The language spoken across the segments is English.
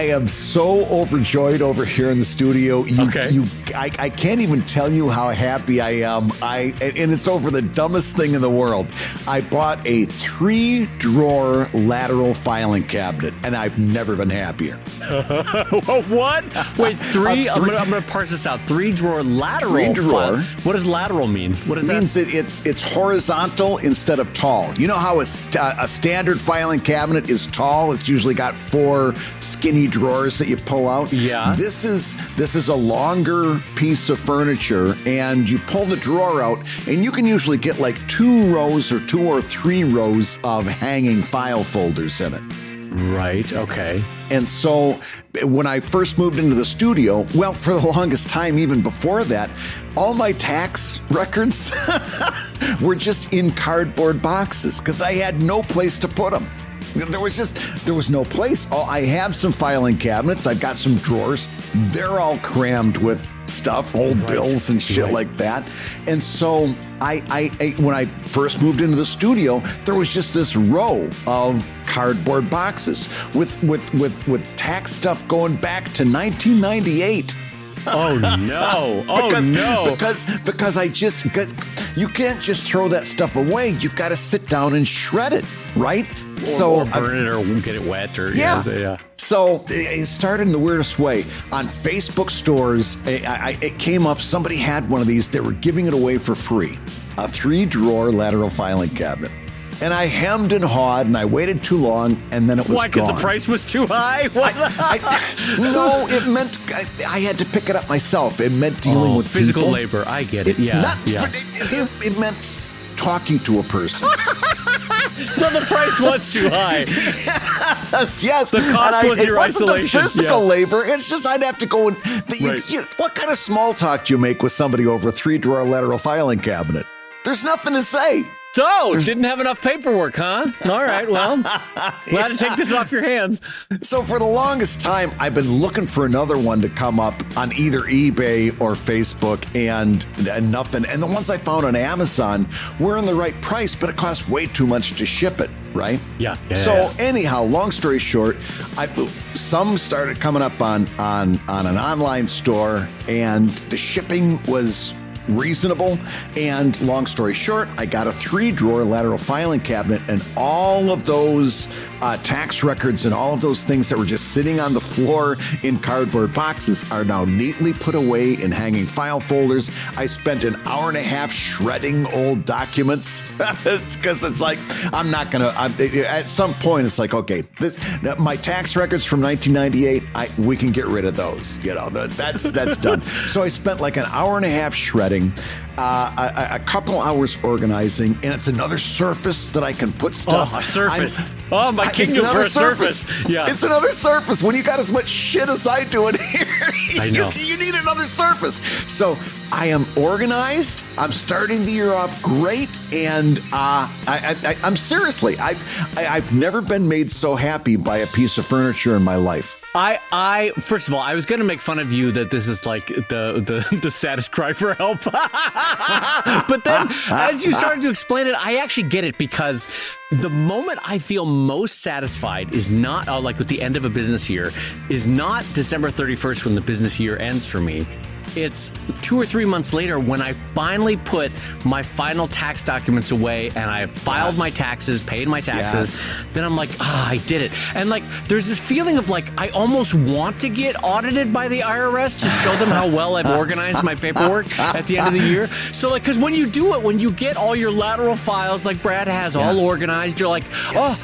I am so overjoyed over here in the studio. I can't even tell you how happy I am. And it's over the dumbest thing in the world. I bought a 3-drawer lateral filing cabinet, and I've never been happier. What? Wait, three? I'm gonna parse this out. 3-drawer lateral. 3-drawer. What does lateral mean? What does that mean? It means it's horizontal instead of tall. You know how a standard filing cabinet is tall? It's usually got 4 skinny drawers that you pull out. Yeah. This is a longer piece of furniture, and you pull the drawer out, and you can usually get like 2 rows or 2 or 3 rows of hanging file folders in it. Right. Okay. And so when I first moved into the studio, well, for the longest time, even before that, all my tax records were just in cardboard boxes because I had no place to put them. There was no place. Oh, I have some filing cabinets. I've got some drawers. They're all crammed with stuff, old bills and shit like that. And so I when I first moved into the studio, there was just this row of cardboard boxes with tax stuff going back to 1998. Oh no! No! Because you can't just throw that stuff away. You've got to sit down and shred it, right? Or burn it, or get it wet, or yeah. So it started in the weirdest way. On Facebook stores, it came up. Somebody had one of these. They were giving it away for free. A 3-drawer lateral filing cabinet. And I hemmed and hawed, and I waited too long, and then it was gone. Why? Because the price was too high? No, it meant I had to pick it up myself. It meant dealing with physical people. labor. I get it. It meant talking to a person. So the price was too high. Yes. The cost was your isolation. It wasn't the physical labor. It's just I'd have to go and... what kind of small talk do you make with somebody over a 3-drawer lateral filing cabinet? There's nothing to say. So, didn't have enough paperwork, huh? All right, well, glad to take this off your hands. So for the longest time, I've been looking for another one to come up on either eBay or Facebook, and nothing. And the ones I found on Amazon were in the right price, but it cost way too much to ship it, right? Yeah. So anyhow, long story short, some started coming up on an online store, and the shipping was reasonable. And long story short, I got a 3-drawer lateral filing cabinet, and all of those tax records and all of those things that were just sitting on the floor in cardboard boxes are now neatly put away in hanging file folders. I spent an hour and a half shredding old documents because it's like, I'm not going to, at some point it's like, okay, my tax records from 1998, we can get rid of those. That's done. So I spent like an hour and a half shredding, a couple hours organizing, and it's another surface that I can put stuff. Oh, a surface. My kingdom for a surface. Yeah. It's another surface. When you got as much shit as I do in here, I know. You need another surface. So I am organized. I'm starting the year off great, and I'm seriously, I've never been made so happy by a piece of furniture in my life. I first of all, I was going to make fun of you that this is like the saddest cry for help. But then as you started to explain it, I actually get it, because the moment I feel most satisfied is not like with the end of a business year, is not December 31st when the business year ends for me. It's 2 or 3 months later when I finally put my final tax documents away and I have filed my taxes, paid my taxes. Yes. Then I'm like, I did it. And like, there's this feeling of like, I almost want to get audited by the IRS to show them how well I've organized my paperwork at the end of the year. So like, because when you do it, when you get all your lateral files like Brad has all organized, you're like,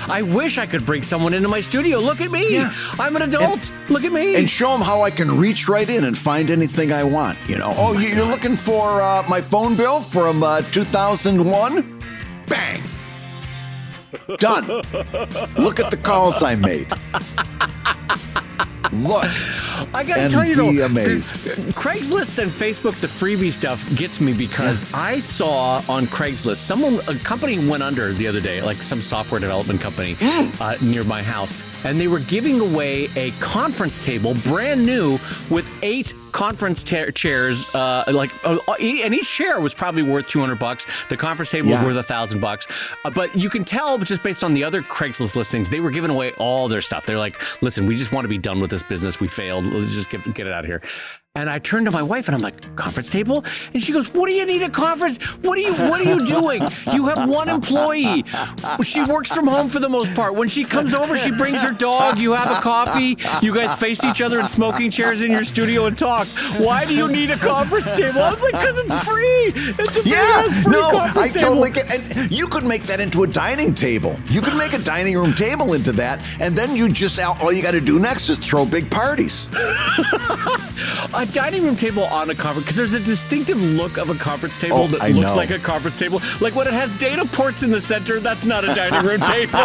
I wish I could bring someone into my studio. Look at me. Yeah. I'm an adult. Look at me. And show them how I can reach right in and find anything I want. You're looking for my phone bill from 2001? Bang. Done. Look at the calls I made. Look. I gotta tell you though, amazed. Craigslist and Facebook, the freebie stuff gets me, because I saw on Craigslist, a company went under the other day, like some software development company near my house. and they were giving away a conference table, brand new, with 8 conference chairs, and each chair was probably worth $200. The conference table was worth $1,000. But you can tell just based on the other Craigslist listings, they were giving away all their stuff. They're like, listen, we just want to be done with this business. We failed. Let's just get it out of here. And I turned to my wife and I'm like, conference table? And she goes, what do you need a conference? What are you doing? You have one employee. She works from home for the most part. When she comes over, she brings her dog. You have a coffee. You guys face each other in smoking chairs in your studio and talk. Why do you need a conference table? I was like, because it's free. It's a free conference table. Totally get it. And you could make that into a dining table. You could make a dining room table into that. And then all you got to do next is throw big parties. A dining room table on a conference, because there's a distinctive look of a conference table that looks like a conference table. Like when it has data ports in the center, that's not a dining room table.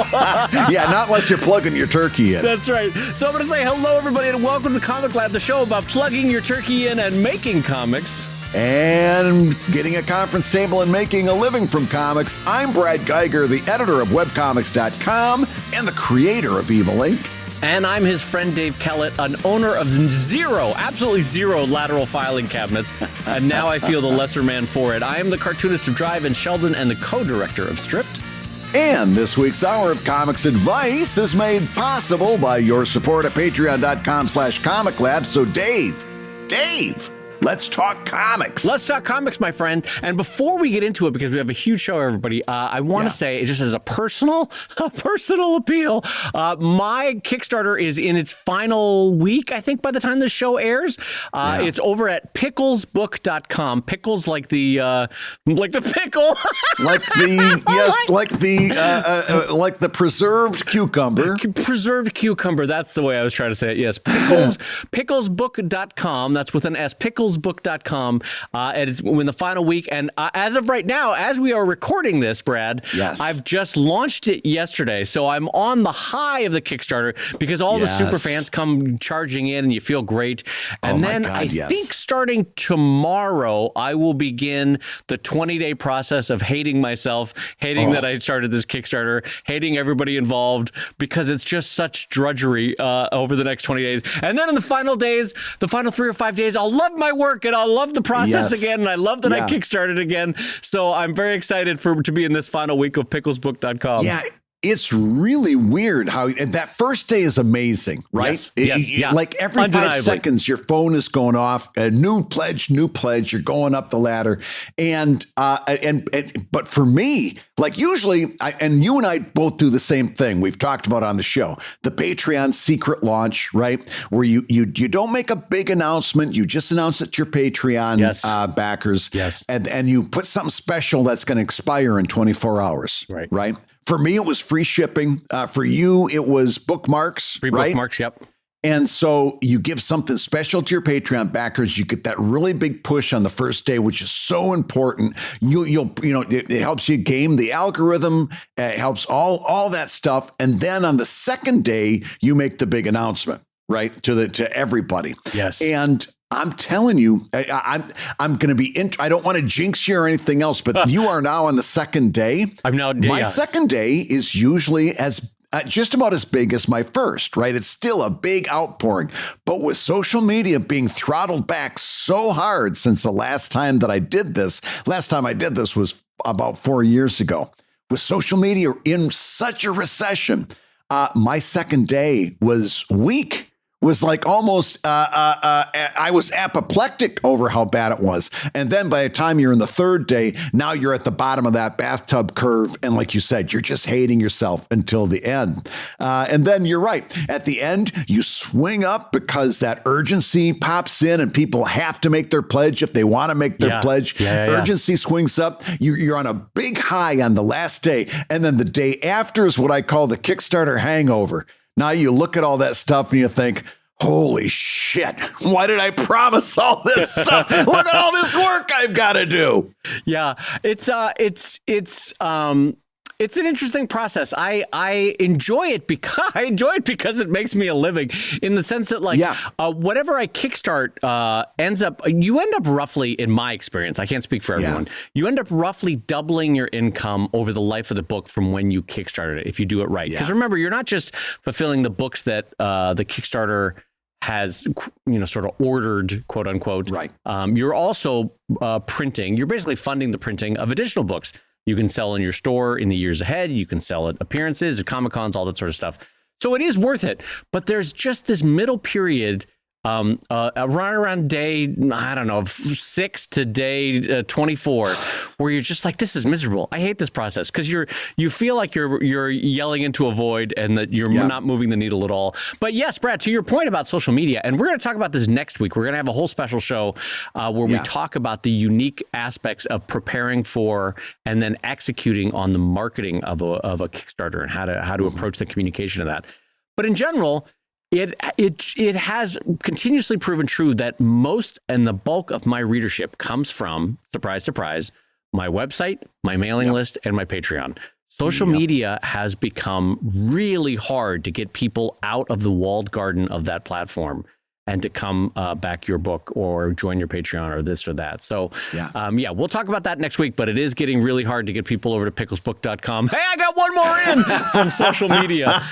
Yeah, not unless you're plugging your turkey in. That's right. So I'm going to say hello, everybody, and welcome to Comic Lab, the show about plugging your turkey in and making comics. And getting a conference table and making a living from comics. I'm Brad Geiger, the editor of webcomics.com and the creator of Evil Inc. And I'm his friend Dave Kellett, an owner of absolutely zero lateral filing cabinets. And now I feel the lesser man for it. I am the cartoonist of Drive and Sheldon and the co-director of Stripped. And this week's Hour of Comics Advice is made possible by your support at patreon.com/comiclab. So Dave, let's talk comics. Let's talk comics, my friend. And before we get into it, because we have a huge show, everybody, I want to say, just as a personal appeal, my Kickstarter is in its final week, I think, by the time the show airs. It's over at picklesbook.com. Pickles like the pickle. like the preserved cucumber. Preserved cucumber. That's the way I was trying to say it. Yes. Picklesbook.com. That's with an S. Picklesbook.com. And it's in the final week. And as of right now, as we are recording this, Brad, I've just launched it yesterday. So I'm on the high of the Kickstarter because all the super fans come charging in and you feel great. And I think starting tomorrow, I will begin the 20-day process of hating myself, hating that I started this Kickstarter, hating everybody involved, because it's just such drudgery over the next 20 days. And then in the final days, the final 3 or 5 days, I'll love my work and I'll love the process again. And I love that I kickstarted again. So I'm very excited to be in this final week of picklesbook.com. Yeah. It's really weird how that first day is amazing, right? Yes. Like every 5 seconds, your phone is going off. A new pledge. You're going up the ladder, and but for me, like usually, and you and I both do the same thing. We've talked about on the show, the Patreon secret launch, right? Where you don't make a big announcement. You just announce it to your Patreon backers, and you put something special that's going to expire in 24 hours, right? For me, it was free shipping. For you, it was bookmarks. Free bookmarks, yep. And so you give something special to your Patreon backers. You get that really big push on the first day, which is so important. It helps you game the algorithm. It helps all that stuff. And then on the second day, you make the big announcement, right, to everybody. Yes. And I'm telling you, I'm going to be I don't want to jinx you or anything else, but you are now on the second day. My second day is usually just about as big as my first, right? It's still a big outpouring, but with social media being throttled back so hard since the last time I did this was about 4 years ago. With social media in such a recession, my second day was weak. Was like almost, I was apoplectic over how bad it was. And then by the time you're in the third day, now you're at the bottom of that bathtub curve. And like you said, you're just hating yourself until the end. And then you're right. At the end, you swing up because that urgency pops in and people have to make their pledge if they want to make their pledge. Urgency swings up. You're on a big high on the last day. And then the day after is what I call the Kickstarter hangover. Now you look at all that stuff and you think, holy shit, why did I promise all this stuff? Look at all this work I've got to do. Yeah, it's It's an interesting process. I enjoy it because it makes me a living, in the sense that whatever I kickstart you end up roughly, in my experience, I can't speak for everyone, you end up roughly doubling your income over the life of the book from when you kickstarted it, if you do it right. Because remember, you're not just fulfilling the books that the Kickstarter has, sort of ordered, quote unquote. Right. You're also printing. You're basically funding the printing of additional books. You can sell in your store in the years ahead. You can sell at appearances, at Comic-Cons, all that sort of stuff. So it is worth it. But there's just this middle period, around day, 6 to day 24, where you're just like, this is miserable. I hate this process, because you feel like you're yelling into a void, and that you're not moving the needle at all. But yes, Brad, to your point about social media, and we're going to talk about this next week. We're going to have a whole special show where we talk about the unique aspects of preparing for and then executing on the marketing of a Kickstarter, and how to approach the communication of that. But in general, it has continuously proven true that most and the bulk of my readership comes from, surprise, surprise, my website, my mailing list, and my Patreon. Social media has become really hard to get people out of the walled garden of that platform and to come back your book or join your Patreon or this or that. So, we'll talk about that next week, but it is getting really hard to get people over to picklesbook.com. Hey, I got one more in from social media.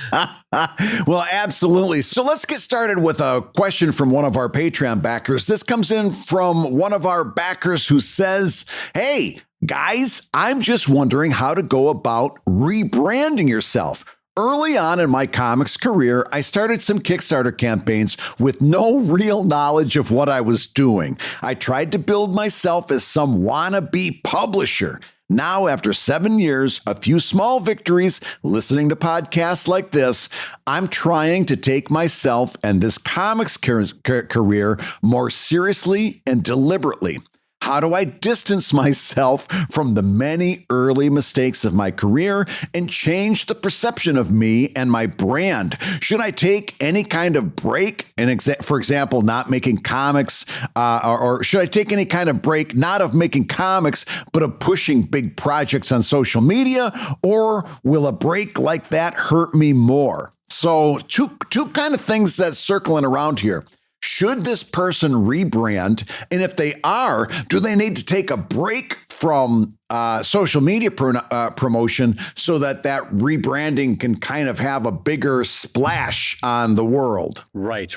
Well, absolutely. So let's get started with a question from one of our Patreon backers. This comes in from one of our backers who says, hey, guys, I'm just wondering how to go about rebranding yourself. Early on in my comics career, I started some Kickstarter campaigns with no real knowledge of what I was doing. I tried to build myself as some wannabe publisher. Now, after 7 years, a few small victories, listening to podcasts like this, I'm trying to take myself and this comics career more seriously and deliberately. How do I distance myself from the many early mistakes of my career and change the perception of me and my brand? Should I take any kind of break, for example, not making comics, or should I take any kind of break, not of making comics, but of pushing big projects on social media? Or will a break like that hurt me more? So two kind of things that's circling around here. Should this person rebrand? And if they are, do they need to take a break from social media promotion so that rebranding can kind of have a bigger splash on the world? Right.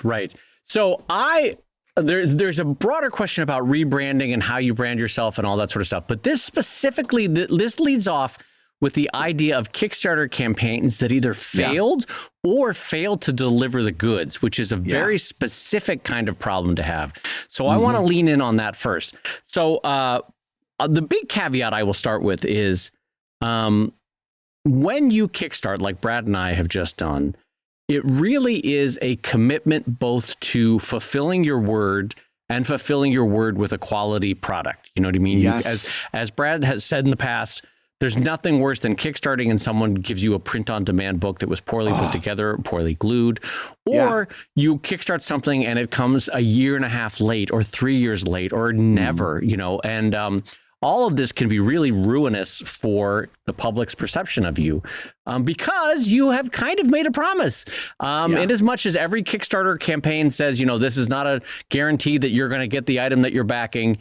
So there's a broader question about rebranding and how you brand yourself and all that sort of stuff. But this specifically, this leads off with the idea of Kickstarter campaigns that either failed or failed to deliver the goods, which is a very specific kind of problem to have. So I want to lean in on that first. So the big caveat I will start with is when you kickstart, like Brad and I have just done, it really is a commitment both to fulfilling your word and fulfilling your word with a quality product. You know what I mean? Yes. As Brad has said in the past, there's nothing worse than kickstarting and someone gives you a print-on-demand book that was poorly put together, poorly glued, or you kickstart something and it comes a year and a half late or 3 years late or never, and all of this can be really ruinous for the public's perception of you because you have kind of made a promise. And as much as every Kickstarter campaign says, this is not a guarantee that you're going to get the item that you're backing,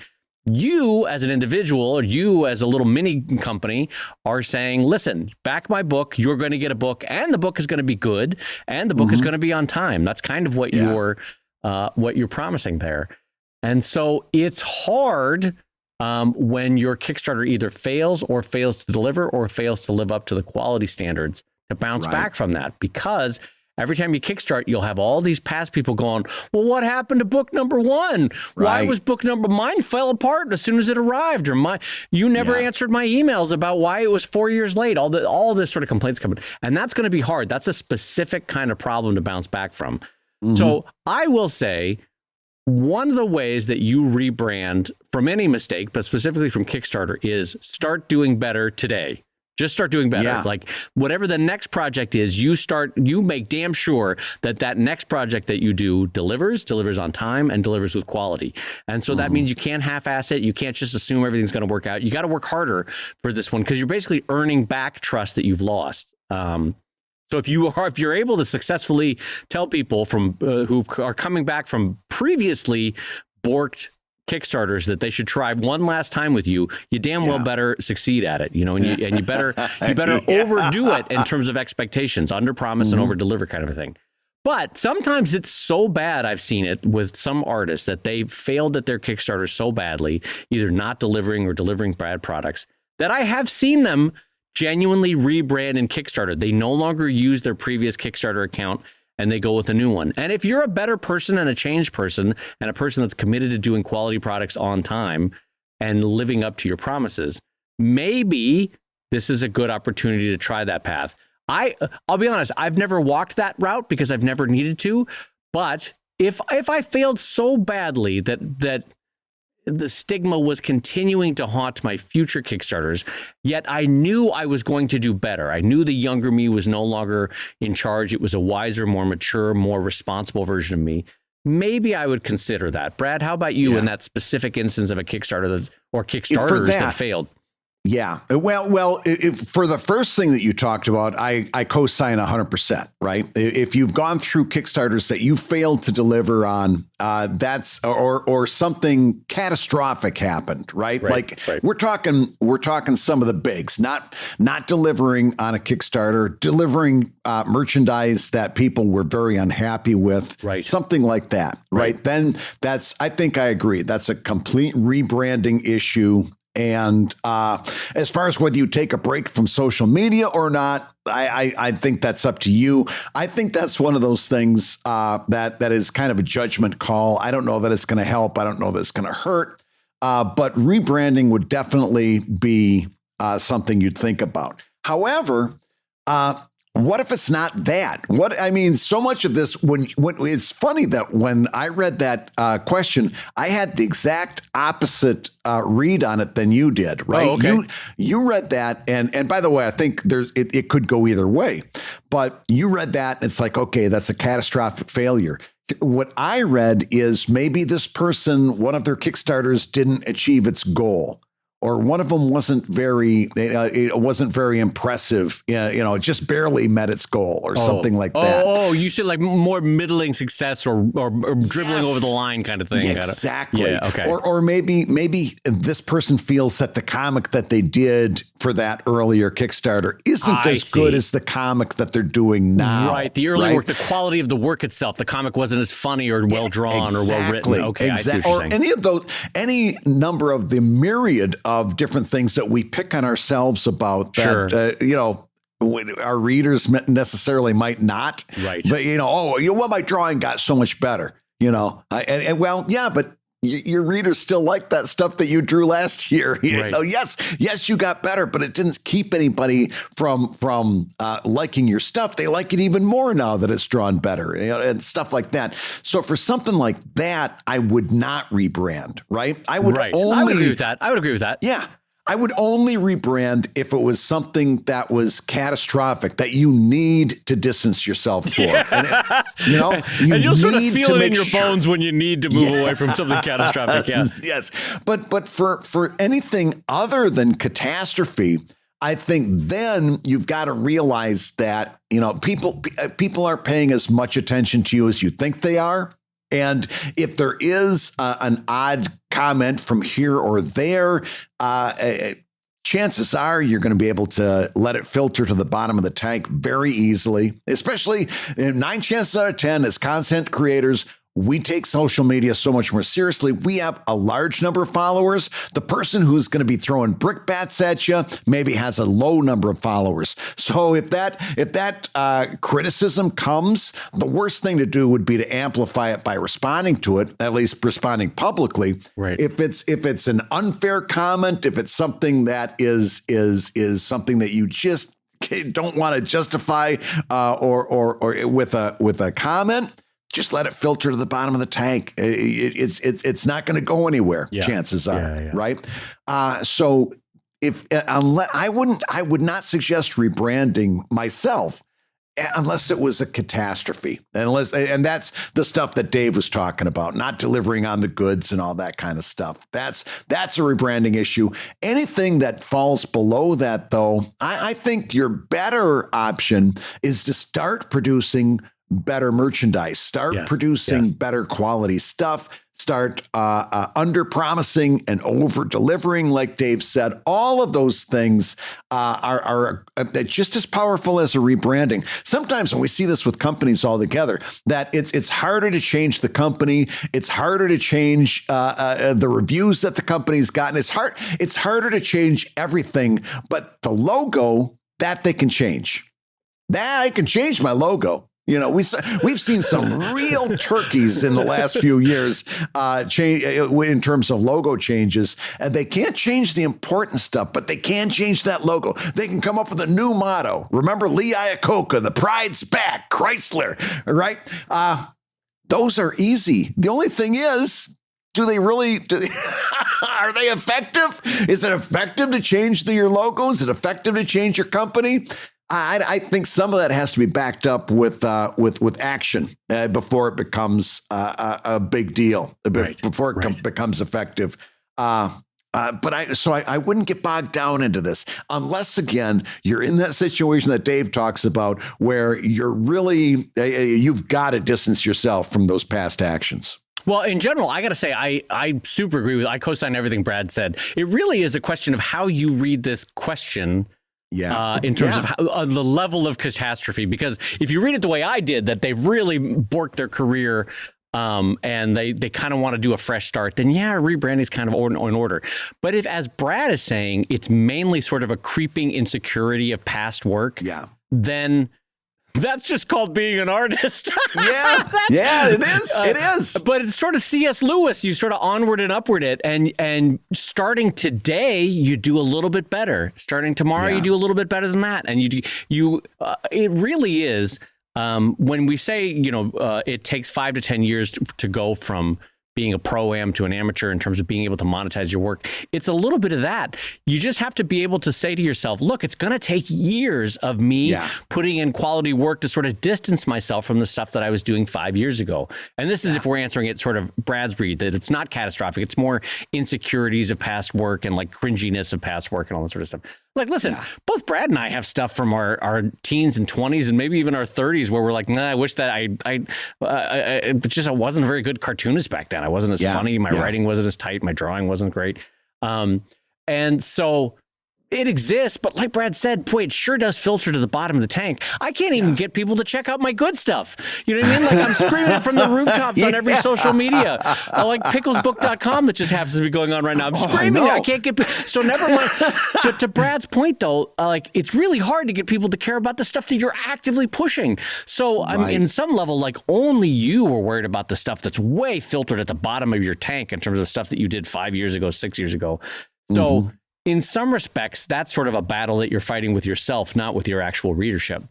you as an individual or you as a little mini company are saying, listen, back my book, you're going to get a book and the book is going to be good and the book is going to be on time. That's kind of what you're promising there. And so it's hard when your Kickstarter either fails to deliver or fails to live up to the quality standards to bounce back from that, because every time you kickstart, you'll have all these past people going, well, what happened to book number one? Why was mine fell apart as soon as it arrived, or you never answered my emails about why it was 4 years late. All this sort of complaints coming. And that's going to be hard. That's a specific kind of problem to bounce back from. So I will say one of the ways that you rebrand from any mistake, but specifically from Kickstarter, is start doing better today. Just start doing better. Yeah. Like whatever the next project is, you make damn sure that next project that you do delivers on time, and delivers with quality. And so that means you can't half-ass it. You can't just assume everything's going to work out. You got to work harder for this one, because you're basically earning back trust that you've lost. So if you're able to successfully tell people from who are coming back from previously borked Kickstarters that they should try one last time with you, you damn well better succeed at it, and you better overdo it in terms of expectations, under promise and over deliver kind of a thing. But sometimes it's so bad, I've seen it with some artists, that they failed at their Kickstarter so badly, either not delivering or delivering bad products, that I have seen them genuinely rebrand in Kickstarter. They no longer use their previous Kickstarter account, and they go with a new one. And if you're a better person and a changed person, and a person that's committed to doing quality products on time and living up to your promises, maybe this is a good opportunity to try that path. I'll be honest, I've never walked that route because I've never needed to. But if I failed so badly that the stigma was continuing to haunt my future Kickstarters, yet I knew I was going to do better. I knew the younger me was no longer in charge. It was a wiser, more mature, more responsible version of me. Maybe I would consider that. Brad, how about you in that specific instance of a Kickstarter or Kickstarters that failed? Yeah. Well, for the first thing that you talked about, I co-sign 100%, right? If you've gone through Kickstarters that you failed to deliver on, that's or something catastrophic happened, right? We're talking some of the bigs, not delivering on a Kickstarter, delivering merchandise that people were very unhappy with, right? Something like that, right? Then I think I agree. That's a complete rebranding issue. And as far as whether you take a break from social media or not, I think that's up to you. I think that's one of those things that is kind of a judgment call. I don't know that it's going to help. I don't know that it's going to hurt. But rebranding would definitely be something you'd think about. However, what if it's not that? So much of this, when it's funny that when I read that question, I had the exact opposite read on it than you did, right? Oh, okay. You read that, and by the way, I think it could go either way, but you read that, and it's like, okay, that's a catastrophic failure. What I read is maybe this person, one of their Kickstarters didn't achieve its goal. Or one of them wasn't very impressive. It just barely met its goal, or something like that. Oh, you said like more middling success, or dribbling over the line kind of thing. Exactly. Yeah, okay. Or maybe this person feels that the comic that they did for that earlier Kickstarter isn't as good as the comic that they're doing now. Right. The early work, the quality of the work itself, the comic wasn't as funny or well drawn or well written. Okay, I see what you're saying. Any of those, any number of the myriad of different things that we pick on ourselves about that, our readers necessarily might not. Right. But, my drawing got so much better, but your readers still like that stuff that you drew last year. Yes, you got better, but it didn't keep anybody from liking your stuff. They like it even more now that it's drawn better, and stuff like that. So for something like that, I would not rebrand, right? I would agree with that. Yeah. I would only rebrand if it was something that was catastrophic, that you need to distance yourself for. And you'll sort of feel it in your bones when you need to move away from something catastrophic. Yeah. Yes. But for anything other than catastrophe, I think then you've got to realize that, people aren't paying as much attention to you as you think they are. And if there is an odd comment from here or there, chances are you're going to be able to let it filter to the bottom of the tank very easily, especially 9 chances out of 10 as content creators. We take social media so much more seriously. We have a large number of followers. The person who's going to be throwing brickbats at you maybe has a low number of followers. So if that criticism comes, the worst thing to do would be to amplify it by responding to it, at least responding publicly. Right. If it's an unfair comment, if it's something that is something that you just don't want to justify or with a comment, just let it filter to the bottom of the tank. It's not going to go anywhere. Chances are, right? So if unless I would not suggest rebranding myself unless it was a catastrophe, and that's the stuff that Dave was talking about, not delivering on the goods and all that kind of stuff. That's a rebranding issue. Anything that falls below that, though, I think your better option is to start producing better merchandise, start producing better quality stuff, start under promising and over delivering, like Dave said. All of those things are just as powerful as a rebranding. Sometimes when we see this with companies altogether, that it's harder to change the company, it's harder to change the reviews that the company's gotten. It's harder to change everything, but the logo, that they can change. That I can change my logo. You know, we've seen some real turkeys in the last few years change in terms of logo changes, and they can't change the important stuff, but they can change that logo. They can come up with a new motto. Remember Lee Iacocca, the pride's back, Chrysler, right? Those are easy. The only thing is, are they effective? Is it effective to change your logo? Is it effective to change your company? I think some of that has to be backed up with action before it becomes a big deal, before it becomes effective. But I wouldn't get bogged down into this unless, again, you're in that situation that Dave talks about where you've got to distance yourself from those past actions. Well, in general, I got to say, I super agree I co-sign everything Brad said. It really is a question of how you read this question. In terms of the level of catastrophe, because if you read it the way I did, that they've really borked their career and they kind of want to do a fresh start, then rebranding is kind of in order. But if, as Brad is saying, it's mainly sort of a creeping insecurity of past work, then that's just called being an artist. It is. It is. But it's sort of C.S. Lewis. You sort of onward and upward it, and starting today, you do a little bit better. Starting tomorrow, you do a little bit better than that. And it really is. When we say, it takes 5 to 10 years to go from being a pro-am to an amateur in terms of being able to monetize your work, it's a little bit of that. You just have to be able to say to yourself, look, it's going to take years of me putting in quality work to sort of distance myself from the stuff that I was doing 5 years ago. And this is if we're answering it sort of Brad's read, that it's not catastrophic. It's more insecurities of past work and like cringiness of past work and all that sort of stuff. Like, listen, both Brad and I have stuff from our teens and 20s and maybe even our 30s where we're like, I wish that I wasn't a very good cartoonist back then. I wasn't as funny. My writing wasn't as tight. My drawing wasn't great. And so it exists, but like Brad said, boy, it sure does filter to the bottom of the tank. I can't even get people to check out my good stuff. You know what I mean? Like I'm screaming it from the rooftops on every social media. Like picklesbook.com that just happens to be going on right now. I'm screaming. I can't get, so never mind. But to Brad's point though, like it's really hard to get people to care about the stuff that you're actively pushing. So I mean, in some level, like only you were worried about the stuff that's way filtered at the bottom of your tank in terms of the stuff that you did 5 years ago, 6 years ago. So in some respects, that's sort of a battle that you're fighting with yourself, not with your actual readership.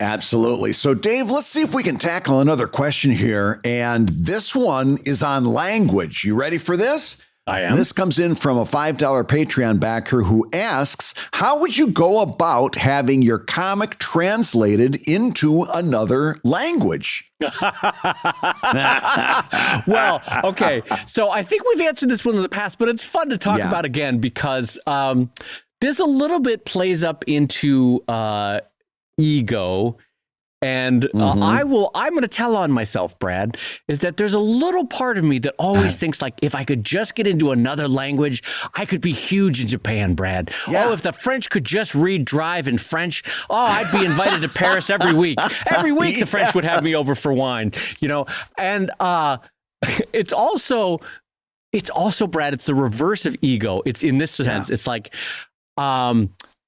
Absolutely. So, Dave, let's see if we can tackle another question here. And this one is on language. You ready for this? I am. This comes in from a $5 Patreon backer who asks, how would you go about having your comic translated into another language? Well, okay. So I think we've answered this one in the past, but it's fun to talk about again because this a little bit plays up into ego. And I'm going to tell on myself, Brad, is that there's a little part of me that always thinks like, if I could just get into another language, I could be huge in Japan, Brad. Oh, if the French could just read Drive in French, I'd be invited to Paris every week. Every week the French would have me over for wine, and it's also, Brad, it's the reverse of ego. It's in this sense, it's like,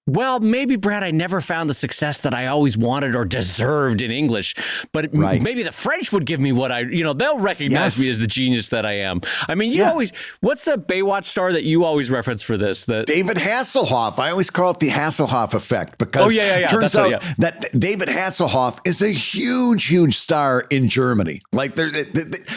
well, maybe, Brad, I never found the success that I always wanted or deserved in English, but maybe the French would give me what they'll recognize me as the genius that I am. I mean, what's the Baywatch star that you always reference for this? David Hasselhoff. I always call it the Hasselhoff effect because it turns out that David Hasselhoff is a huge, huge star in Germany. Like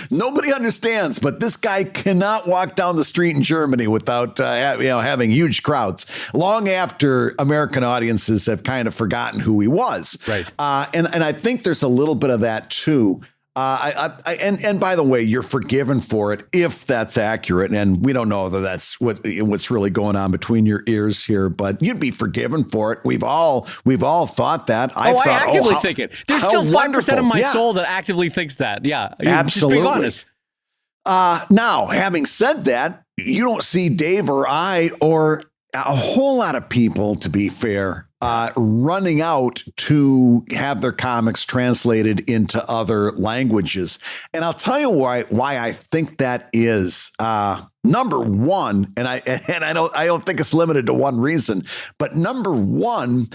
nobody understands, but this guy cannot walk down the street in Germany without having huge crowds. Long after American audiences have kind of forgotten who he was. Right. And I think there's a little bit of that too. And by the way, you're forgiven for it if that's accurate. And we don't know that that's what's really going on between your ears here, but you'd be forgiven for it. We've all thought that. I actively think it. There's still 5% of my soul that actively thinks that. Yeah. Absolutely. Just being honest. Now, having said that, you don't see Dave or I or a whole lot of people, to be fair, running out to have their comics translated into other languages. And I'll tell you why I think that is. Number one, and I don't think it's limited to one reason, but number one,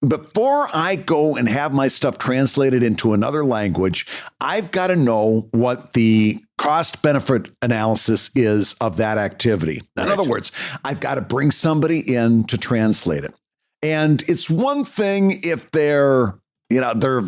before I go and have my stuff translated into another language, I've got to know what the cost benefit analysis is of that activity. In other words, I've got to bring somebody in to translate it. And it's one thing if they're either they're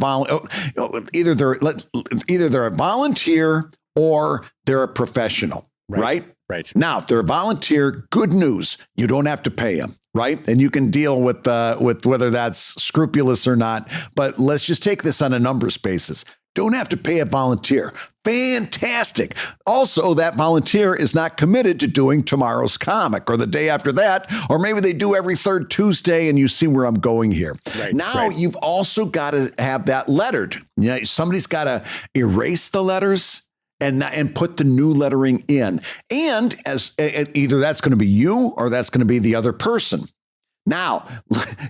a volunteer or they're a professional, right? Right. Now, if they're a volunteer, good news. You don't have to pay them, right? And you can deal with whether that's scrupulous or not. But let's just take this on a numbers basis. Don't have to pay a volunteer. Fantastic. Also, that volunteer is not committed to doing tomorrow's comic or the day after that, or maybe they do every third Tuesday, and you see where I'm going here. You've also got to have that lettered. Somebody's got to erase the letters and put the new lettering in. And as either that's going to be you or that's going to be the other person. Now,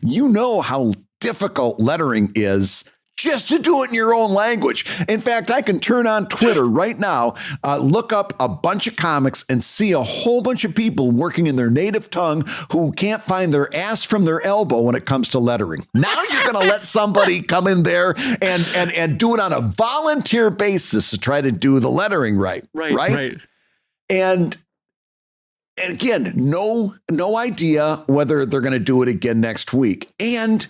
you know how difficult lettering is just to do it in your own language. In fact, I can turn on Twitter right now, look up a bunch of comics and see a whole bunch of people working in their native tongue who can't find their ass from their elbow when it comes to lettering. Now you're going to let somebody come in there and do it on a volunteer basis to try to do the lettering right. Right. And again, no idea whether they're going to do it again next week. And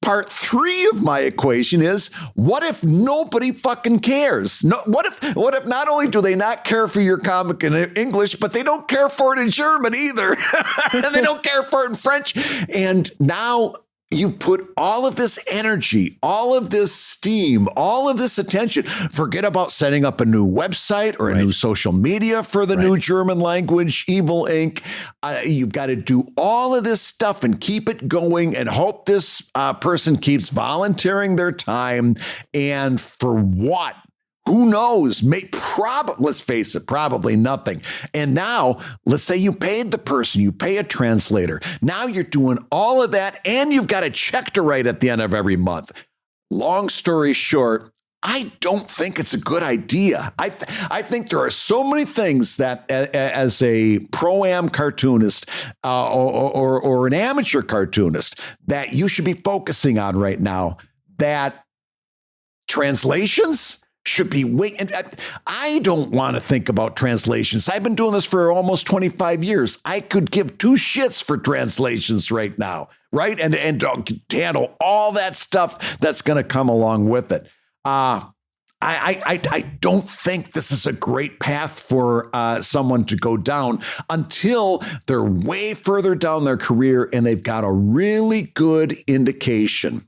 part 3 of my equation is, what if nobody fucking cares? What if not only do they not care for your comic in English, but they don't care for it in German either. And they don't care for it in French. And now you put all of this energy, all of this steam, all of this attention. Forget about setting up a new website or a new social media for the new German language, Evil Inc. You've got to do all of this stuff and keep it going and hope this person keeps volunteering their time. And for what? Who knows? Let's face it, probably nothing. And now, let's say you paid the person, you pay a translator. Now you're doing all of that, and you've got a check to write at the end of every month. Long story short, I don't think it's a good idea. I think there are so many things that, as a pro-am cartoonist or an amateur cartoonist, that you should be focusing on right now. That translations should be waiting. I don't want to think about translations. I've been doing this for almost 25 years. I could give 2 shits for translations right now, right? And handle all that stuff that's going to come along with it. I don't think this is a great path for someone to go down until they're way further down their career and they've got a really good indication.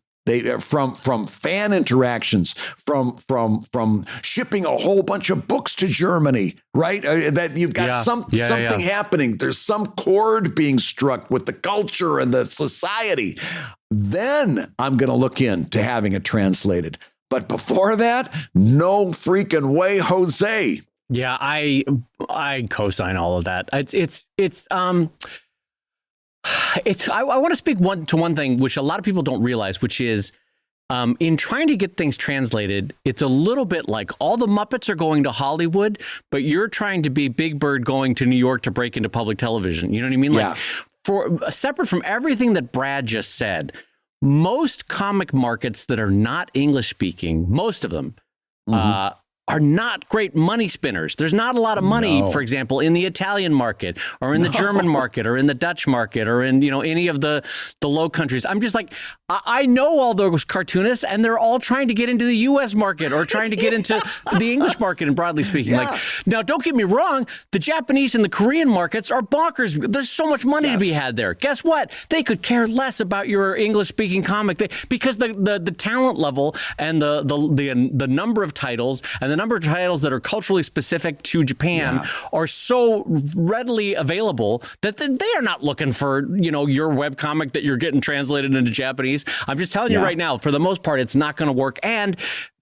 From fan interactions, from shipping a whole bunch of books to Germany, right? That you've got something happening. There's some chord being struck with the culture and the society. Then I'm going to look into having it translated. But before that, no freaking way, Jose. Yeah, I co-sign all of that. I want to speak to one thing which a lot of people don't realize, which is in trying to get things translated, it's a little bit like all the Muppets are going to Hollywood, but you're trying to be Big Bird going to New York to break into public television. You know what I mean? Like for separate from everything that Brad just said, most comic markets that are not English speaking, most of them, are not great money spinners. There's not a lot of money, for example, in the Italian market or in the German market or in the Dutch market or in, any of the Low Countries. I'm just like, I know all those cartoonists and they're all trying to get into the US market or trying to get into the English market, and broadly speaking. Like, now, don't get me wrong. The Japanese and the Korean markets are bonkers. There's so much money to be had there. Guess what? They could care less about your English speaking comic because the talent level and the number of titles and the number of titles that are culturally specific to Japan are so readily available that they are not looking for, your webcomic that you're getting translated into Japanese. I'm just telling you right now, for the most part, it's not going to work. And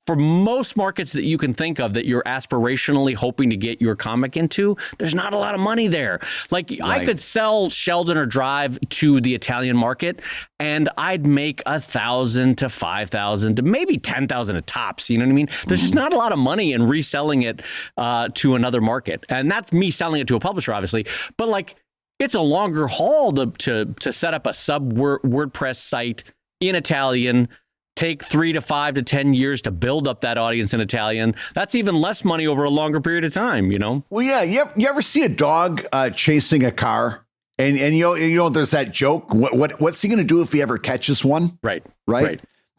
for most markets that you can think of that you're aspirationally hoping to get your comic into, there's not a lot of money there. Like, I could sell Sheldon or Drive to the Italian market and I'd make 1,000 to 5,000 to maybe 10,000 at tops. You know what I mean? There's just not a lot of money in reselling it to another market. And that's me selling it to a publisher, obviously. But like, it's a longer haul to set up a sub WordPress site in Italian, take 3 to 5 to 10 years to build up that audience in Italian. That's even less money over a longer period of time, Well, yeah. You ever see a dog chasing a car? And there's that joke. What's he going to do if he ever catches one? Right.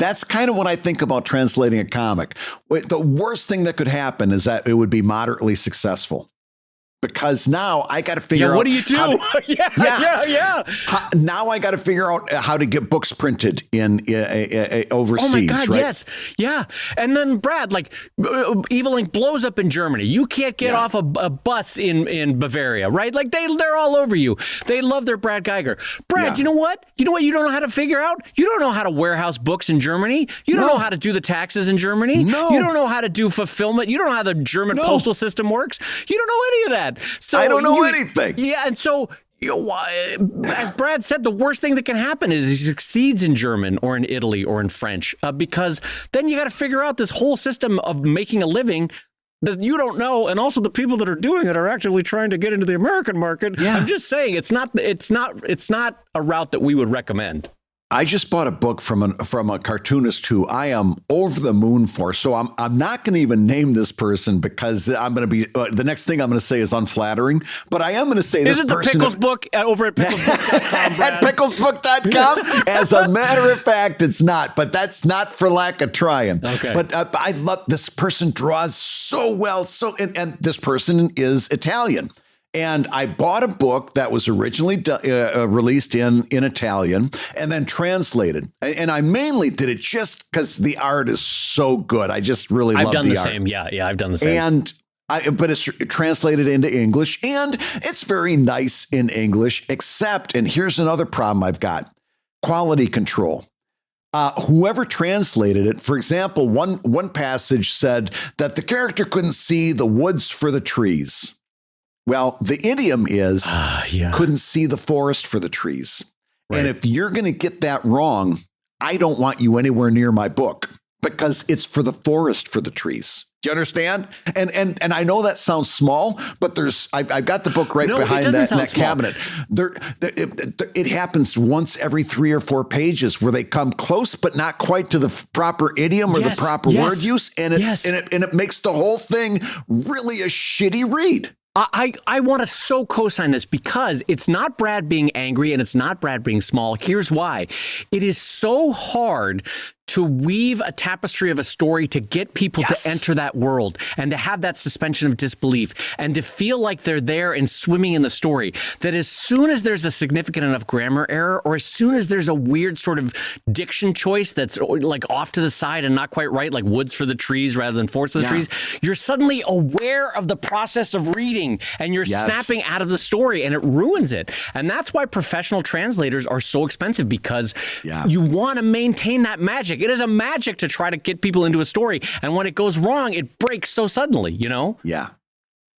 That's kind of when I think about translating a comic. The worst thing that could happen is that it would be moderately successful. Because now I got to figure out. What do you do? Now I got to figure out how to get books printed in overseas. Oh my God, right? yes. Yeah. And then Brad, like, Evil Ink blows up in Germany. You can't get off a bus in Bavaria, right? Like, they're all over you. They love their Brad Geiger. Brad, you know what? You don't know how to figure out? You don't know how to warehouse books in Germany. You don't know how to do the taxes in Germany. No. You don't know how to do fulfillment. You don't know how the German postal system works. You don't know any of that. So I don't know anything. Yeah, and so as Brad said, the worst thing that can happen is he succeeds in German or in Italy or in French, because then you got to figure out this whole system of making a living that you don't know, and also the people that are doing it are actually trying to get into the American market. Yeah. I'm just saying it's not a route that we would recommend. I just bought a book from a cartoonist who I am over the moon for. So I'm not going to even name this person because I'm going to be the next thing I'm going to say is unflattering. But I am going to say this person. Is it the Pickles book over at picklesbook.com? At picklesbook.com? As a matter of fact, it's not. But that's not for lack of trying. Okay. But I love this person draws so well. And this person is Italian. And I bought a book that was originally released in Italian and then translated. And I mainly did it just because the art is so good. I just really love the art. I've done the same. Yeah, I've done the same. But it's translated into English, and it's very nice in English, except, and here's another problem I've got, quality control. Whoever translated it, for example, one passage said that the character couldn't see the woods for the trees. Well, the idiom is couldn't see the forest for the trees. Right. And if you're going to get that wrong, I don't want you anywhere near my book because it's for the forest for the trees. Do you understand? And I know that sounds small, but I've got the book behind that cabinet. It happens once every 3 or 4 pages where they come close, but not quite to the proper idiom or the proper word use. And it makes the whole thing really a shitty read. I want to so co-sign this because it's not Brad being angry and it's not Brad being small. Here's why. It is so hard to weave a tapestry of a story to get people to enter that world and to have that suspension of disbelief and to feel like they're there and swimming in the story, that as soon as there's a significant enough grammar error or as soon as there's a weird sort of diction choice that's like off to the side and not quite right, like woods for the trees rather than forests for the trees, you're suddenly aware of the process of reading and you're snapping out of the story and it ruins it. And that's why professional translators are so expensive, because you want to maintain that magic. It is a magic to try to get people into a story. And when it goes wrong, it breaks so suddenly, Yeah.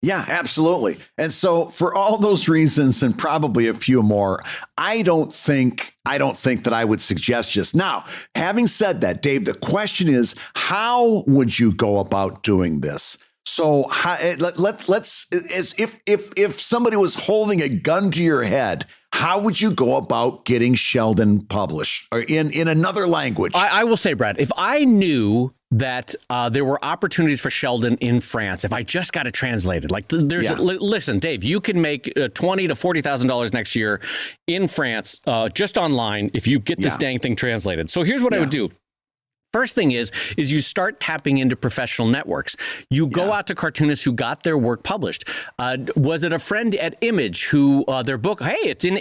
Yeah, absolutely. And so for all those reasons and probably a few more, I don't think that I would suggest just now. Having said that, Dave, the question is, how would you go about doing this? So let's if somebody was holding a gun to your head, how would you go about getting Sheldon published or in another language? I will say, Brad, if I knew that there were opportunities for Sheldon in France, if I just got it translated, like listen, Dave, you can make $20,000 to $40,000 next year in France just online if you get this dang thing translated. So here's what I would do. First thing is you start tapping into professional networks. You go out to cartoonists who got their work published. Was it a friend at Image who their book? Hey, it's in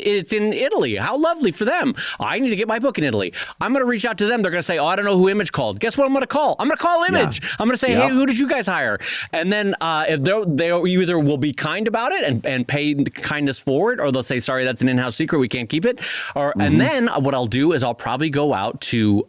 Italy. How lovely for them. I need to get my book in Italy. I'm going to reach out to them. They're going to say, oh, I don't know who Image called. Guess what I'm going to call? I'm going to call Image. I'm going to say, hey, who did you guys hire? And then if they either will be kind about it and pay kindness forward, or they'll say, sorry, that's an in-house secret. We can't keep it. And then what I'll do is I'll probably go out to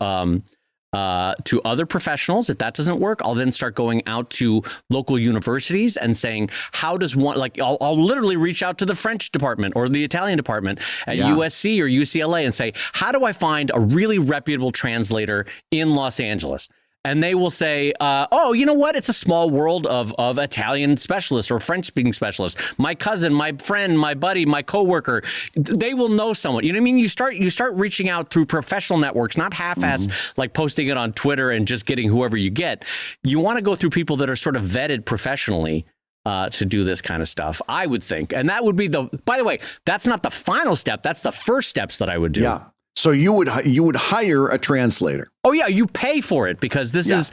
other professionals. If that doesn't work, I'll then start going out to local universities and saying, how does one, like, I'll literally reach out to the French department or the Italian department at USC or UCLA and say, how do I find a really reputable translator in Los Angeles? And they will say, oh, you know what? It's a small world of Italian specialists or French-speaking specialists. My cousin, my friend, my buddy, my coworker, they will know someone. You know what I mean? You start reaching out through professional networks, not half-ass, like posting it on Twitter and just getting whoever you get. You want to go through people that are sort of vetted professionally to do this kind of stuff, I would think. And that would be by the way, that's not the final step. That's the first steps that I would do. Yeah. So you would hire a translator. Oh yeah, you pay for it because this is